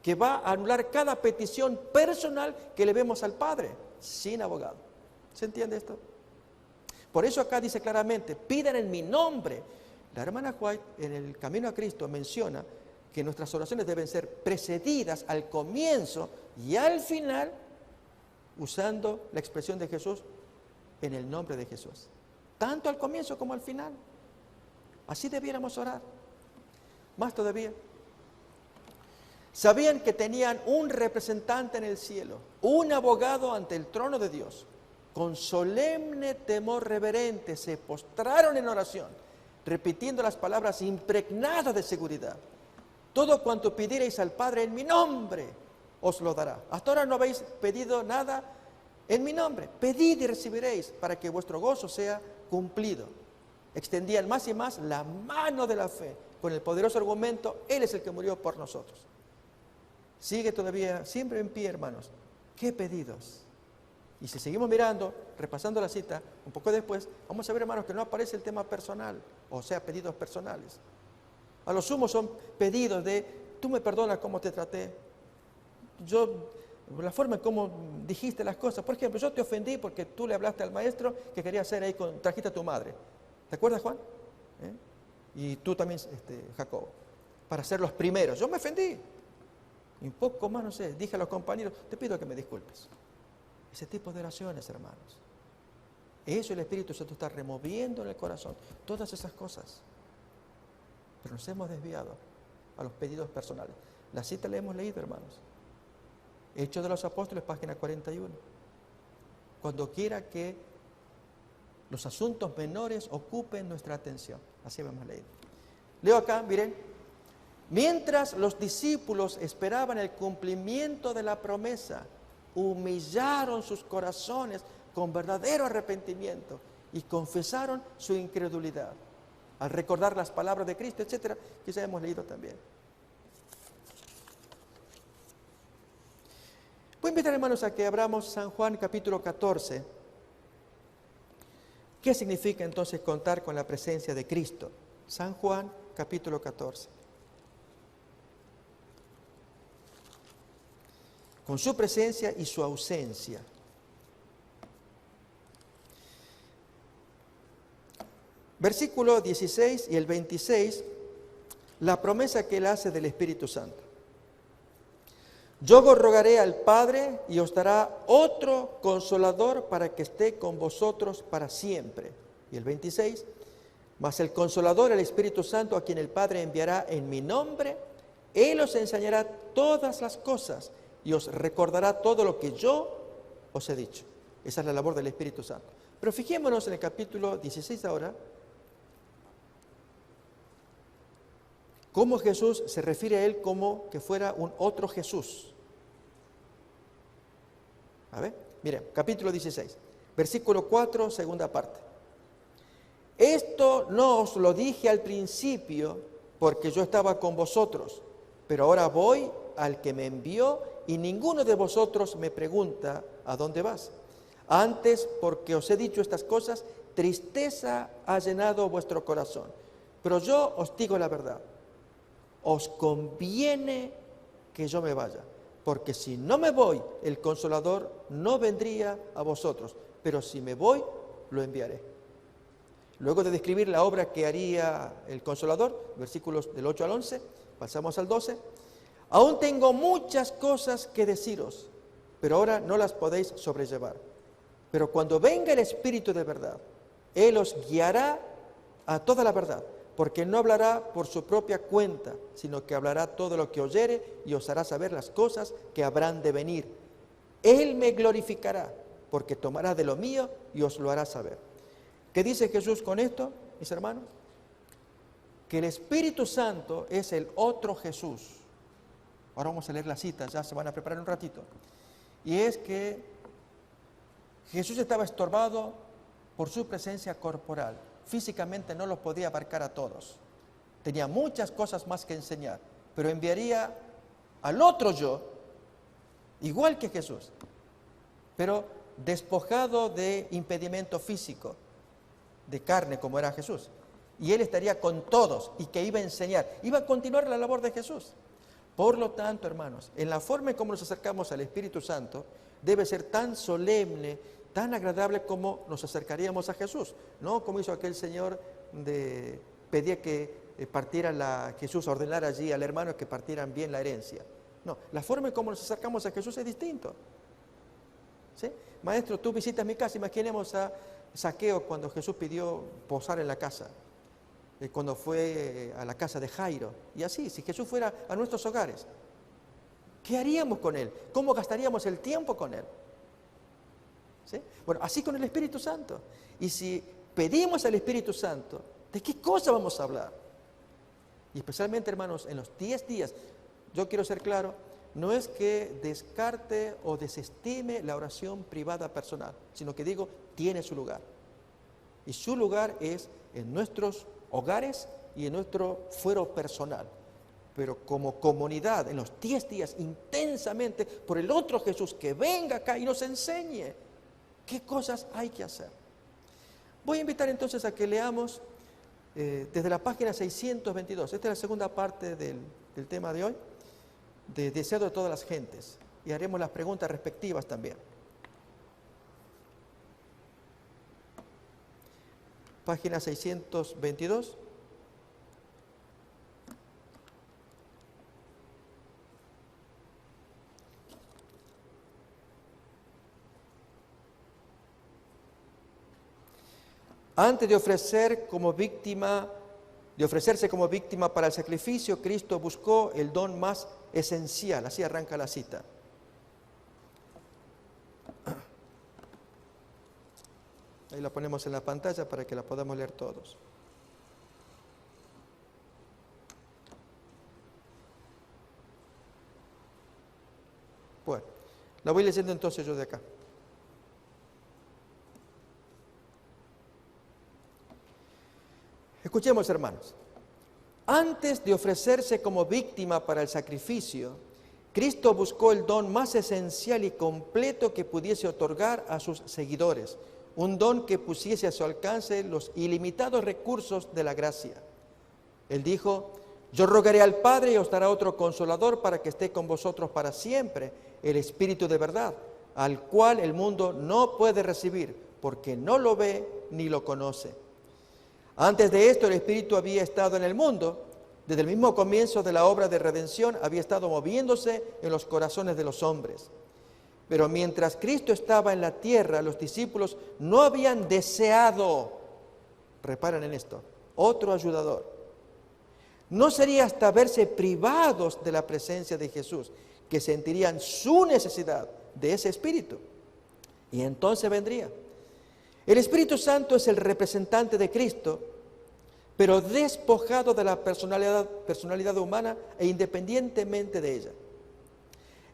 que va a anular cada petición personal que le vemos al Padre, sin abogado. ¿Se entiende esto? Por eso acá dice claramente, pidan en mi nombre. La hermana White, en el Camino a Cristo, menciona que nuestras oraciones deben ser precedidas al comienzo y al final, usando la expresión de Jesús, en el nombre de Jesús. Tanto al comienzo como al final. Así debiéramos orar. Más todavía. Sabían que tenían un representante en el cielo, un abogado ante el trono de Dios. Con solemne temor reverente se postraron en oración, repitiendo las palabras impregnadas de seguridad. Todo cuanto pidierais al Padre en mi nombre, os lo dará. Hasta ahora no habéis pedido nada en mi nombre. Pedid y recibiréis para que vuestro gozo sea cumplido. Extendían más y más la mano de la fe con el poderoso argumento, Él es el que murió por nosotros. Sigue todavía siempre en pie, hermanos. ¿Qué pedidos? Y si seguimos mirando, repasando la cita, un poco después, vamos a ver, hermanos, que no aparece el tema personal, o sea, pedidos personales. A lo sumo son pedidos de, tú me perdonas cómo te traté. La forma en cómo dijiste las cosas. Por ejemplo, yo te ofendí porque tú le hablaste al maestro que quería hacer ahí, trajiste a tu madre. ¿Te acuerdas, Juan? Y tú también, Jacob. Para ser los primeros. Yo me ofendí. Y un poco más, no sé, dije a los compañeros, te pido que me disculpes. Ese tipo de oraciones, hermanos. Eso el Espíritu Santo está removiendo en el corazón. Todas esas cosas. Pero nos hemos desviado a los pedidos personales. La cita la hemos leído, hermanos. Hechos de los Apóstoles, página 41. Cuando quiera que los asuntos menores ocupen nuestra atención. Así hemos leído. Leo acá, miren. Mientras los discípulos esperaban el cumplimiento de la promesa, humillaron sus corazones con verdadero arrepentimiento y confesaron su incredulidad. Al recordar las palabras de Cristo, etcétera, que ya hemos leído también. Voy a invitar, hermanos, a que abramos San Juan capítulo 14. ¿Qué significa entonces contar con la presencia de Cristo? San Juan capítulo 14. Con su presencia y su ausencia. Versículo 16 y el 26, la promesa que él hace del Espíritu Santo. Yo os rogaré al Padre y os dará otro consolador para que esté con vosotros para siempre. Y el 26, mas el consolador, el Espíritu Santo, a quien el Padre enviará en mi nombre, él os enseñará todas las cosas y os recordará todo lo que yo os he dicho. Esa es la labor del Espíritu Santo. Pero fijémonos en el capítulo 16 ahora, cómo Jesús se refiere a él como que fuera un otro Jesús. A ver, miren, capítulo 16, versículo 4, segunda parte. Esto no os lo dije al principio porque yo estaba con vosotros, pero ahora voy al que me envió y ninguno de vosotros me pregunta ¿a dónde vas? Antes, porque os he dicho estas cosas, tristeza ha llenado vuestro corazón. Pero yo os digo la verdad. Os conviene que yo me vaya, porque si no me voy, el Consolador no vendría a vosotros, pero si me voy, lo enviaré. Luego de describir la obra que haría el Consolador, versículos del 8 al 11, pasamos al 12. Aún tengo muchas cosas que deciros, pero ahora no las podéis sobrellevar. Pero cuando venga el Espíritu de verdad, Él os guiará a toda la verdad, porque no hablará por su propia cuenta, sino que hablará todo lo que oyere y os hará saber las cosas que habrán de venir. Él me glorificará, porque tomará de lo mío y os lo hará saber. ¿Qué dice Jesús con esto, mis hermanos? Que el Espíritu Santo es el otro Jesús. Ahora vamos a leer las citas, ya se van a preparar un ratito. Y es que Jesús estaba estorbado por su presencia corporal. Físicamente no los podía abarcar a todos. Tenía muchas cosas más que enseñar, pero enviaría al otro yo, igual que Jesús, pero despojado de impedimento físico, de carne como era Jesús. Y Él estaría con todos y que iba a enseñar, iba a continuar la labor de Jesús. Por lo tanto, hermanos, en la forma en cómo nos acercamos al Espíritu Santo, debe ser tan solemne, tan agradable como nos acercaríamos a Jesús, no como hizo aquel señor pedía que Jesús ordenara allí al hermano que partieran bien la herencia. No, la forma en cómo nos acercamos a Jesús es distinto. ¿Sí? Maestro, tú visitas mi casa, imaginemos a Zaqueo cuando Jesús pidió posar en la casa, cuando fue a la casa de Jairo, y así, si Jesús fuera a nuestros hogares, ¿qué haríamos con Él? ¿Cómo gastaríamos el tiempo con Él? ¿Sí? Bueno, así con el Espíritu Santo. Y si pedimos al Espíritu Santo, ¿de qué cosa vamos a hablar? Y especialmente, hermanos, en los 10 días, yo quiero ser claro, no es que descarte o desestime la oración privada personal, sino que digo, tiene su lugar. Y su lugar es en nuestros hogares y en nuestro fuero personal. Pero como comunidad, en los 10 días, intensamente, por el otro Jesús, que venga acá y nos enseñe qué cosas hay que hacer. Voy a invitar entonces a que leamos desde la página 622. Esta es la segunda parte del tema de hoy, de deseo de todas las gentes. Y haremos las preguntas respectivas también. Página 622. Antes de ofrecerse como víctima para el sacrificio, Cristo buscó el don más esencial. Así arranca la cita. Ahí la ponemos en la pantalla para que la podamos leer todos. Bueno, la voy leyendo entonces yo de acá. Escuchemos, hermanos. Antes de ofrecerse como víctima para el sacrificio, Cristo buscó el don más esencial y completo que pudiese otorgar a sus seguidores, un don que pusiese a su alcance los ilimitados recursos de la gracia. Él dijo: yo rogaré al Padre y os dará otro consolador para que esté con vosotros para siempre, el Espíritu de verdad, al cual el mundo no puede recibir, porque no lo ve ni lo conoce. Antes de esto, el Espíritu había estado en el mundo. Desde el mismo comienzo de la obra de redención había estado moviéndose en los corazones de los hombres. Pero mientras Cristo estaba en la tierra, los discípulos no habían deseado, reparen en esto, otro ayudador. No sería hasta verse privados de la presencia de Jesús que sentirían su necesidad de ese Espíritu. Y entonces vendría. El Espíritu Santo es el representante de Cristo, pero despojado de la personalidad humana e independientemente de ella.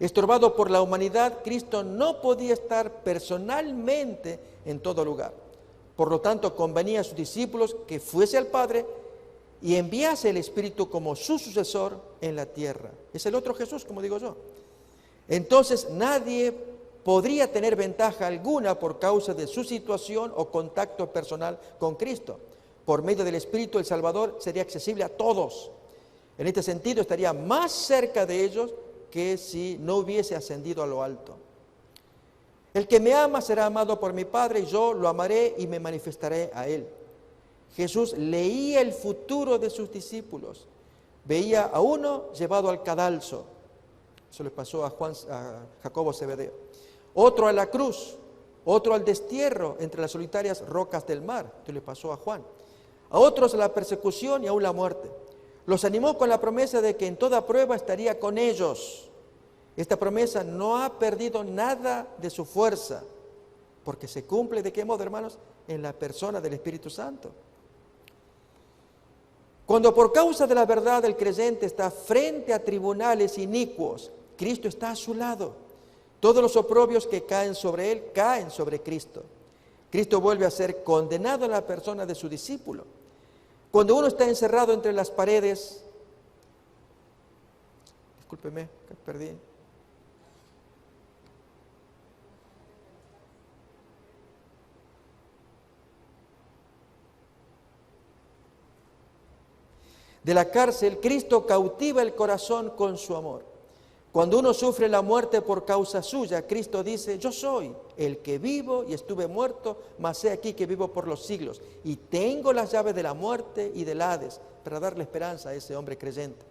Estorbado por la humanidad, Cristo no podía estar personalmente en todo lugar. Por lo tanto, convenía a sus discípulos que fuese al Padre y enviase el Espíritu como su sucesor en la tierra. Es el otro Jesús, como digo yo. Entonces nadie podría tener ventaja alguna por causa de su situación o contacto personal con Cristo. Por medio del Espíritu, el Salvador sería accesible a todos. En este sentido, estaría más cerca de ellos que si no hubiese ascendido a lo alto. El que me ama será amado por mi Padre, y yo lo amaré y me manifestaré a él. Jesús leía el futuro de sus discípulos. Veía a uno llevado al cadalso. Eso le pasó a Jacobo Zebedeo. Otro a la cruz, otro al destierro entre las solitarias rocas del mar. Esto le pasó a Juan. A otros a la persecución y aún la muerte. Los animó con la promesa de que en toda prueba estaría con ellos. Esta promesa no ha perdido nada de su fuerza, porque se cumple, ¿de qué modo, hermanos? En la persona del Espíritu Santo. Cuando por causa de la verdad el creyente está frente a tribunales inicuos, Cristo está a su lado. Todos los oprobios que caen sobre él, caen sobre Cristo. Cristo vuelve a ser condenado en la persona de su discípulo. Cuando uno está encerrado entre las paredes, discúlpeme, que perdí. De la cárcel, Cristo cautiva el corazón con su amor. Cuando uno sufre la muerte por causa suya, Cristo dice: yo soy el que vivo y estuve muerto, mas he aquí que vivo por los siglos, y tengo las llaves de la muerte y del Hades, para darle esperanza a ese hombre creyente.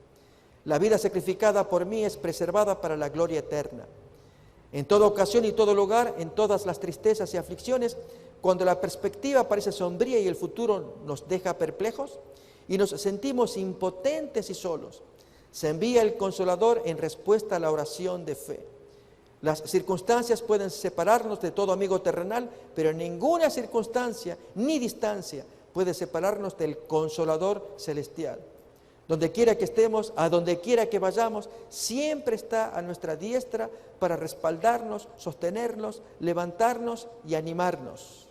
La vida sacrificada por mí es preservada para la gloria eterna. En toda ocasión y todo lugar, en todas las tristezas y aflicciones, cuando la perspectiva parece sombría y el futuro nos deja perplejos, y nos sentimos impotentes y solos, se envía el Consolador en respuesta a la oración de fe. Las circunstancias pueden separarnos de todo amigo terrenal, pero ninguna circunstancia ni distancia puede separarnos del Consolador celestial. Donde quiera que estemos, a donde quiera que vayamos, siempre está a nuestra diestra para respaldarnos, sostenernos, levantarnos y animarnos.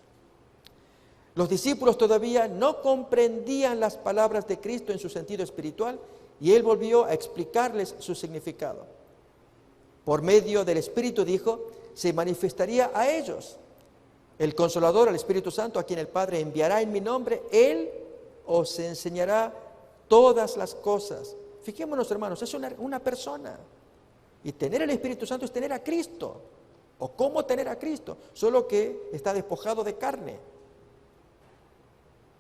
Los discípulos todavía no comprendían las palabras de Cristo en su sentido espiritual, y Él volvió a explicarles su significado. Por medio del Espíritu, dijo, se manifestaría a ellos. El Consolador, el Espíritu Santo, a quien el Padre enviará en mi nombre, Él os enseñará todas las cosas. Fijémonos, hermanos, es una persona. Y tener el Espíritu Santo es tener a Cristo. ¿O cómo tener a Cristo? Solo que está despojado de carne.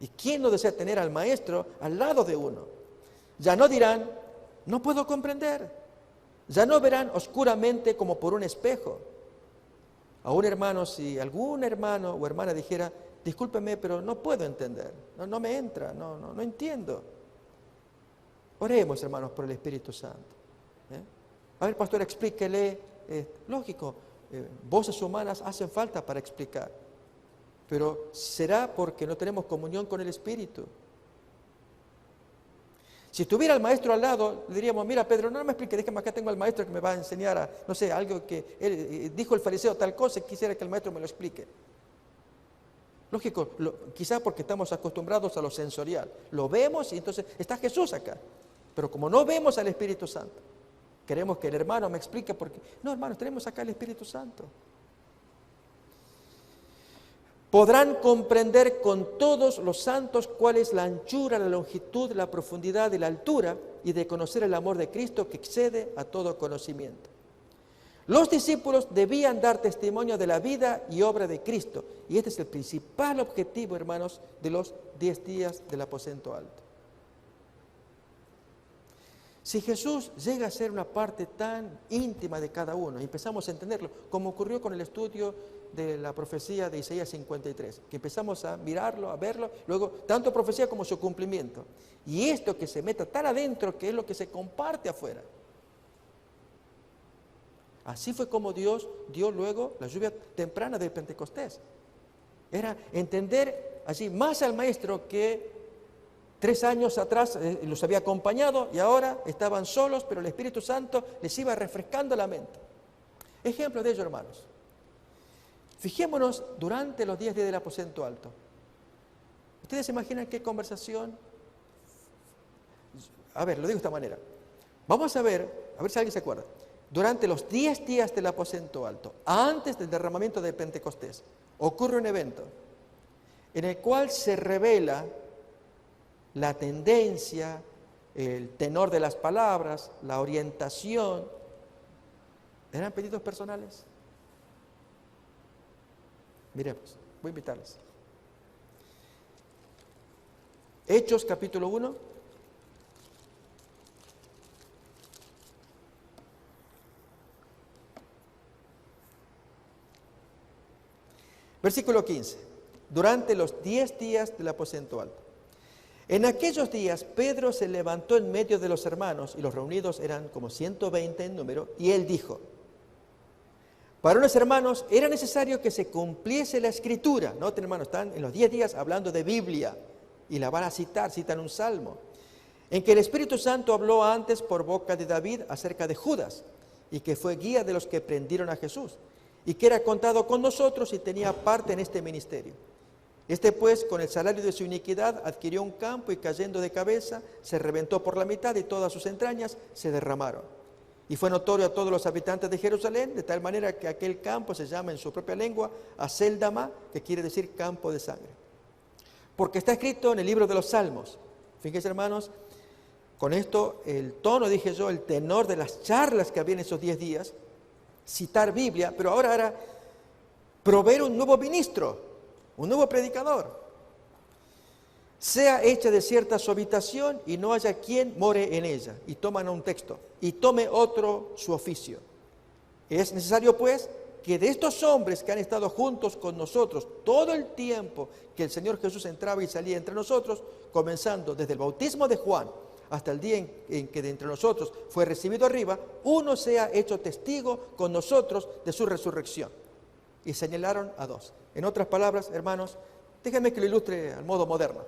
¿Y quién no desea tener al Maestro al lado de uno? Ya no dirán, no puedo comprender. Ya no verán oscuramente como por un espejo. Aún, hermanos, si algún hermano o hermana dijera, discúlpeme, pero no puedo entender, no me entra, no entiendo. Oremos, hermanos, por el Espíritu Santo. A ver, pastor, explíquele. Lógico, voces humanas hacen falta para explicar, pero será porque no tenemos comunión con el Espíritu. Si estuviera el maestro al lado, le diríamos, mira Pedro, no me explique, déjame acá, tengo al maestro que me va a enseñar a, no sé, algo que él, dijo el fariseo tal cosa y quisiera que el maestro me lo explique. Lógico, quizás porque estamos acostumbrados a lo sensorial. Lo vemos y entonces está Jesús acá. Pero como no vemos al Espíritu Santo, queremos que el hermano me explique por qué. No, hermanos, tenemos acá el Espíritu Santo. Podrán comprender con todos los santos cuál es la anchura, la longitud, la profundidad y la altura, y de conocer el amor de Cristo que excede a todo conocimiento. Los discípulos debían dar testimonio de la vida y obra de Cristo, y este es el principal objetivo, hermanos, de los 10 días del aposento alto. Si Jesús llega a ser una parte tan íntima de cada uno, y empezamos a entenderlo, como ocurrió con el estudio de la profecía de Isaías 53, que empezamos a mirarlo, a verlo, luego tanto profecía como su cumplimiento. Y esto que se meta tan adentro, que es lo que se comparte afuera. Así fue como Dios dio luego la lluvia temprana del Pentecostés. Era entender así más al maestro que 3 años atrás los había acompañado y ahora estaban solos, pero el Espíritu Santo les iba refrescando la mente. Ejemplo de ello, hermanos. Fijémonos durante los 10 días del aposento alto. ¿Ustedes se imaginan qué conversación? A ver, lo digo de esta manera. Vamos a ver si alguien se acuerda. Durante los 10 días del aposento alto, antes del derramamiento de Pentecostés, ocurre un evento en el cual se revela la tendencia, el tenor de las palabras, la orientación. ¿Eran pedidos personales? Miremos, voy a invitarles. Hechos capítulo 1. Versículo 15. Durante los 10 días del aposento alto. En aquellos días Pedro se levantó en medio de los hermanos, y los reunidos eran como 120 en número, y él dijo: varones hermanos, era necesario que se cumpliese la Escritura. Noten, hermanos, están en los 10 días hablando de Biblia, y la van a citan un salmo, en que el Espíritu Santo habló antes por boca de David acerca de Judas, y que fue guía de los que prendieron a Jesús, y que era contado con nosotros y tenía parte en este ministerio. Este pues, con el salario de su iniquidad, adquirió un campo y cayendo de cabeza, se reventó por la mitad y todas sus entrañas se derramaron. Y fue notorio a todos los habitantes de Jerusalén, de tal manera que aquel campo se llama en su propia lengua Aceldama, que quiere decir campo de sangre. Porque está escrito en el libro de los Salmos. Fíjense, hermanos, con esto el tono, dije yo, el tenor de las charlas que había en esos 10 días, citar Biblia, pero ahora era proveer un nuevo ministro, un nuevo predicador. Sea hecha de cierta su habitación y no haya quien more en ella. Y toman un texto, y tome otro su oficio. Es necesario pues que de estos hombres que han estado juntos con nosotros todo el tiempo que el Señor Jesús entraba y salía entre nosotros, comenzando desde el bautismo de Juan hasta el día en que de entre nosotros fue recibido arriba, uno sea hecho testigo con nosotros de su resurrección. Y señalaron a 2. En otras palabras, hermanos, déjenme que lo ilustre al modo moderno.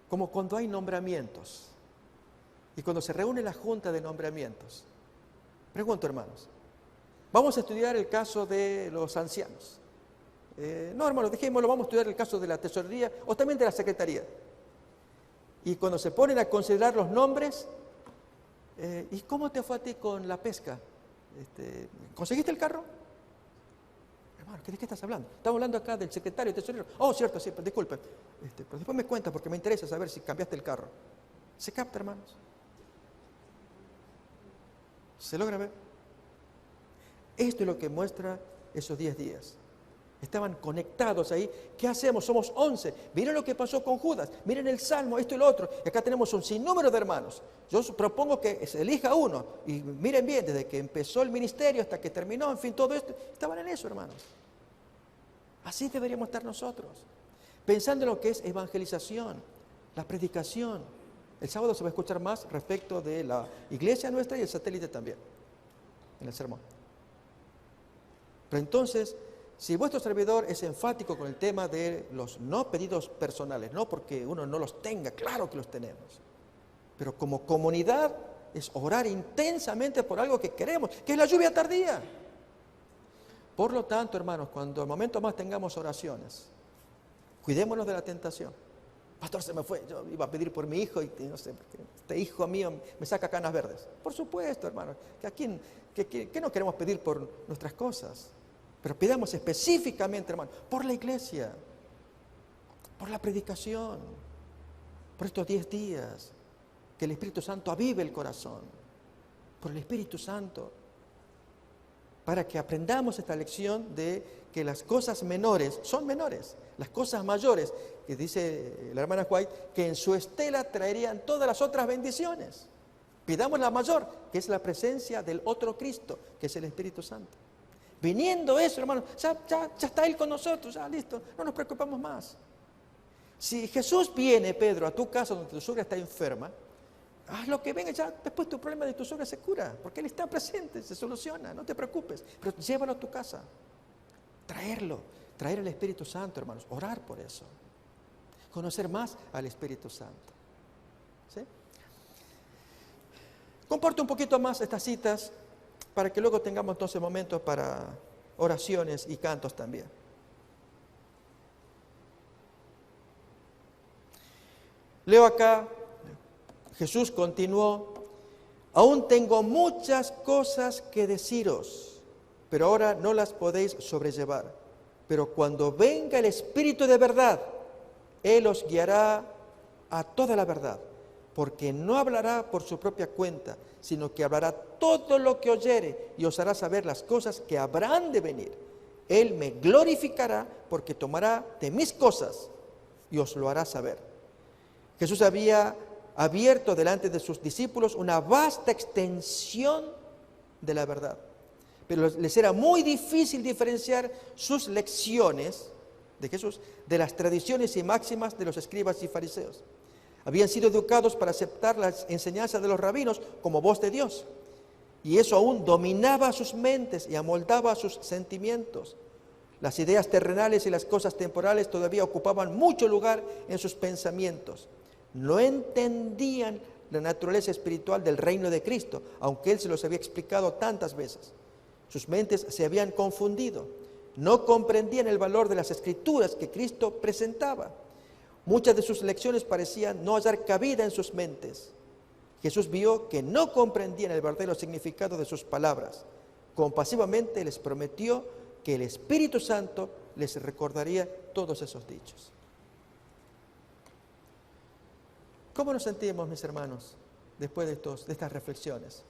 Como cuando hay nombramientos y cuando se reúne la junta de nombramientos. Pregunto, hermanos, vamos a estudiar el caso de los ancianos. No, hermanos, dejémoslo, vamos a estudiar el caso de la tesorería o también de la secretaría. Y cuando se ponen a considerar los nombres, ¿y cómo te fue a ti con la pesca? ¿Conseguiste el carro? Hermano, ¿de qué estás hablando? Estamos hablando acá del secretario de tesorero. Oh, cierto, sí, disculpe. Pero después me cuenta porque me interesa saber si cambiaste el carro. ¿Se capta, hermanos? ¿Se logra ver? Esto es lo que muestra esos 10 días. Estaban conectados ahí. ¿Qué hacemos? Somos 11. Miren lo que pasó con Judas. Miren el Salmo, esto y lo otro. Y acá tenemos un sinnúmero de hermanos. Yo propongo que se elija uno. Y miren bien, desde que empezó el ministerio hasta que terminó, en fin, todo esto. Estaban en eso, hermanos. Así deberíamos estar nosotros. Pensando en lo que es evangelización, la predicación. El sábado se va a escuchar más respecto de la iglesia nuestra y el satélite también, en el sermón. Pero entonces, si vuestro servidor es enfático con el tema de los no pedidos personales, no porque uno no los tenga, claro que los tenemos, pero como comunidad es orar intensamente por algo que queremos, que es la lluvia tardía. Por lo tanto, hermanos, cuando al momento más tengamos oraciones, cuidémonos de la tentación. Pastor, se me fue, yo iba a pedir por mi hijo y no sé, este hijo mío me saca canas verdes. Por supuesto, hermanos, que no queremos pedir por nuestras cosas. Pero pidamos específicamente, hermano, por la iglesia, por la predicación, por estos 10 días, que el Espíritu Santo avive el corazón, por el Espíritu Santo, para que aprendamos esta lección de que las cosas menores son menores, las cosas mayores, que dice la hermana White, que en su estela traerían todas las otras bendiciones. Pidamos la mayor, que es la presencia del otro Cristo, que es el Espíritu Santo. Viniendo eso, hermano, ya está Él con nosotros, ya listo, no nos preocupamos más. Si Jesús viene, Pedro, a tu casa donde tu suegra está enferma, haz lo que venga, ya después tu problema de tu suegra se cura, porque Él está presente, se soluciona, no te preocupes, pero llévalo a tu casa, traer el Espíritu Santo, hermanos, orar por eso, conocer más al Espíritu Santo. ¿Sí? Comparto un poquito más estas citas, para que luego tengamos entonces momentos para oraciones y cantos también. Leo acá, Jesús continuó, aún tengo muchas cosas que deciros, pero ahora no las podéis sobrellevar. Pero cuando venga el Espíritu de verdad, Él os guiará a toda la verdad, porque no hablará por su propia cuenta, sino que hablará todo lo que oyere y os hará saber las cosas que habrán de venir. Él me glorificará porque tomará de mis cosas y os lo hará saber. Jesús había abierto delante de sus discípulos una vasta extensión de la verdad, pero les era muy difícil diferenciar sus lecciones de Jesús de las tradiciones y máximas de los escribas y fariseos. Habían sido educados para aceptar las enseñanzas de los rabinos como voz de Dios. Y eso aún dominaba sus mentes y amoldaba sus sentimientos. Las ideas terrenales y las cosas temporales todavía ocupaban mucho lugar en sus pensamientos. No entendían la naturaleza espiritual del reino de Cristo, aunque Él se los había explicado tantas veces. Sus mentes se habían confundido. No comprendían el valor de las escrituras que Cristo presentaba. Muchas de sus lecciones parecían no hallar cabida en sus mentes. Jesús vio que no comprendían el verdadero significado de sus palabras. Compasivamente les prometió que el Espíritu Santo les recordaría todos esos dichos. ¿Cómo nos sentimos, mis hermanos, después de estas reflexiones?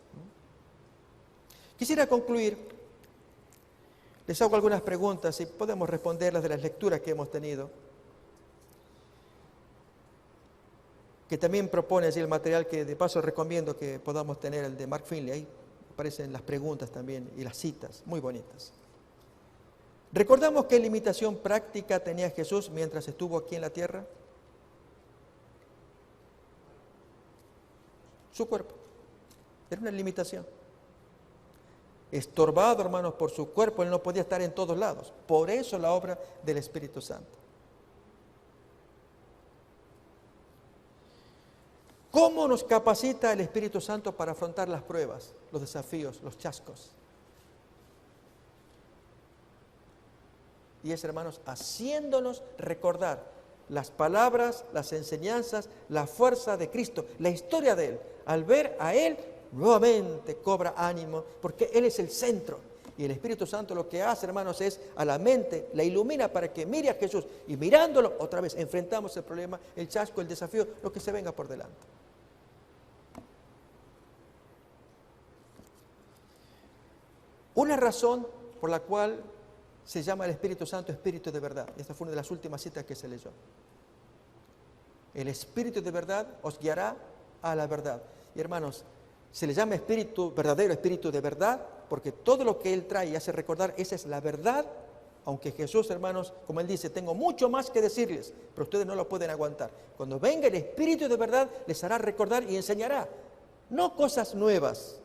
Quisiera concluir. Les hago algunas preguntas y podemos responderlas de las lecturas que hemos tenido, que también propone así el material que de paso recomiendo que podamos tener, el de Mark Finley. Ahí aparecen las preguntas también y las citas, muy bonitas. ¿Recordamos qué limitación práctica tenía Jesús mientras estuvo aquí en la tierra? Su cuerpo. Era una limitación. Estorbado, hermanos, por su cuerpo, Él no podía estar en todos lados. Por eso la obra del Espíritu Santo. ¿Cómo nos capacita el Espíritu Santo para afrontar las pruebas, los desafíos, los chascos? Y es, hermanos, haciéndonos recordar las palabras, las enseñanzas, la fuerza de Cristo, la historia de Él. Al ver a Él, nuevamente cobra ánimo, porque Él es el centro. Y el Espíritu Santo lo que hace, hermanos, es a la mente, la ilumina para que mire a Jesús. Y mirándolo, otra vez, enfrentamos el problema, el chasco, el desafío, lo que se venga por delante. Una razón por la cual se llama el Espíritu Santo Espíritu de verdad. Esta fue una de las últimas citas que se leyó. El Espíritu de verdad os guiará a la verdad. Y hermanos, se le llama Espíritu verdadero, Espíritu de verdad, porque todo lo que Él trae y hace recordar, esa es la verdad. Aunque Jesús, hermanos, como Él dice, tengo mucho más que decirles, pero ustedes no lo pueden aguantar. Cuando venga el Espíritu de verdad, les hará recordar y enseñará. No cosas nuevas,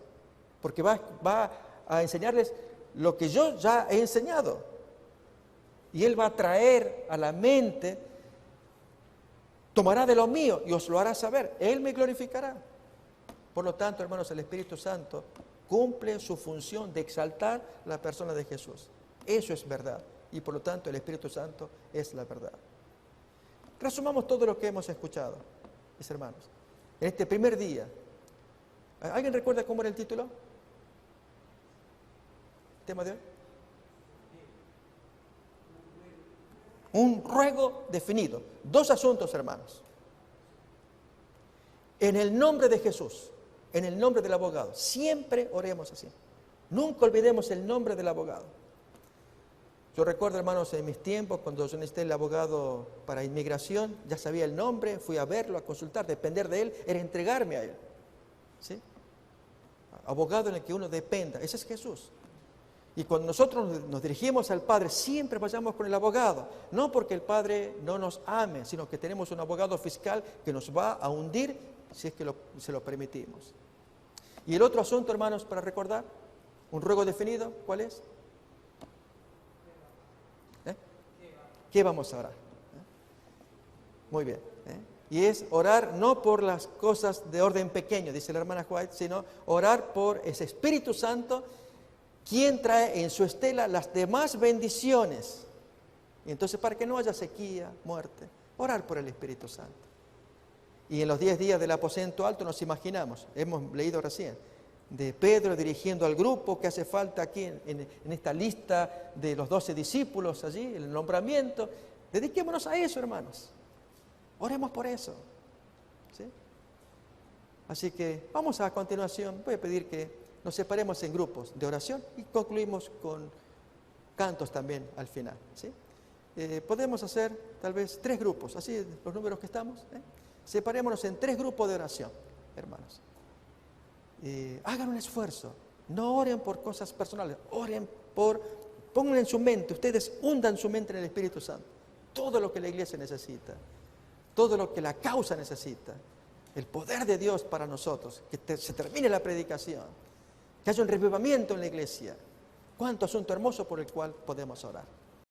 porque va a enseñarles lo que yo ya he enseñado. Y Él va a traer a la mente, tomará de lo mío y os lo hará saber. Él me glorificará. Por lo tanto, hermanos, el Espíritu Santo cumple su función de exaltar la persona de Jesús. Eso es verdad. Y por lo tanto, el Espíritu Santo es la verdad. Resumamos todo lo que hemos escuchado, mis hermanos. En este primer día, ¿alguien recuerda cómo era el título? ¿El tema de hoy? Un ruego definido. Dos asuntos, hermanos. En el nombre de Jesús, en el nombre del abogado. Siempre oremos así. Nunca olvidemos el nombre del abogado. Yo recuerdo, hermanos, en mis tiempos, cuando yo necesité el abogado para inmigración, ya sabía el nombre, fui a verlo, a consultar, depender de él, era entregarme a él. ¿Sí? Abogado en el que uno dependa, ese es Jesús. Y cuando nosotros nos dirigimos al Padre, siempre vayamos con el abogado. No porque el Padre no nos ame, sino que tenemos un abogado fiscal que nos va a hundir si es que se lo permitimos. Y el otro asunto, hermanos, para recordar, un ruego definido, ¿cuál es? ¿Qué vamos a orar? Muy bien. Y es orar no por las cosas de orden pequeño, dice la hermana White, sino orar por ese Espíritu Santo, quien trae en su estela las demás bendiciones. Y entonces, para que no haya sequía, muerte, orar por el Espíritu Santo. Y en los 10 días del aposento alto nos imaginamos, hemos leído recién, de Pedro dirigiendo al grupo que hace falta aquí en esta lista de los 12 discípulos allí, el nombramiento. Dediquémonos a eso, hermanos. Oremos por eso. ¿Sí? Así que vamos a continuación, voy a pedir que nos separemos en grupos de oración y concluimos con cantos también al final. ¿Sí? Podemos hacer tal vez 3 grupos, así los números que estamos. Separémonos en 3 grupos de oración, hermanos. Hagan un esfuerzo, no oren por cosas personales, oren pongan en su mente, ustedes hundan su mente en el Espíritu Santo. Todo lo que la iglesia necesita, todo lo que la causa necesita, el poder de Dios para nosotros, que se termine la predicación, que haya un revivamiento en la iglesia. Cuánto asunto hermoso por el cual podemos orar.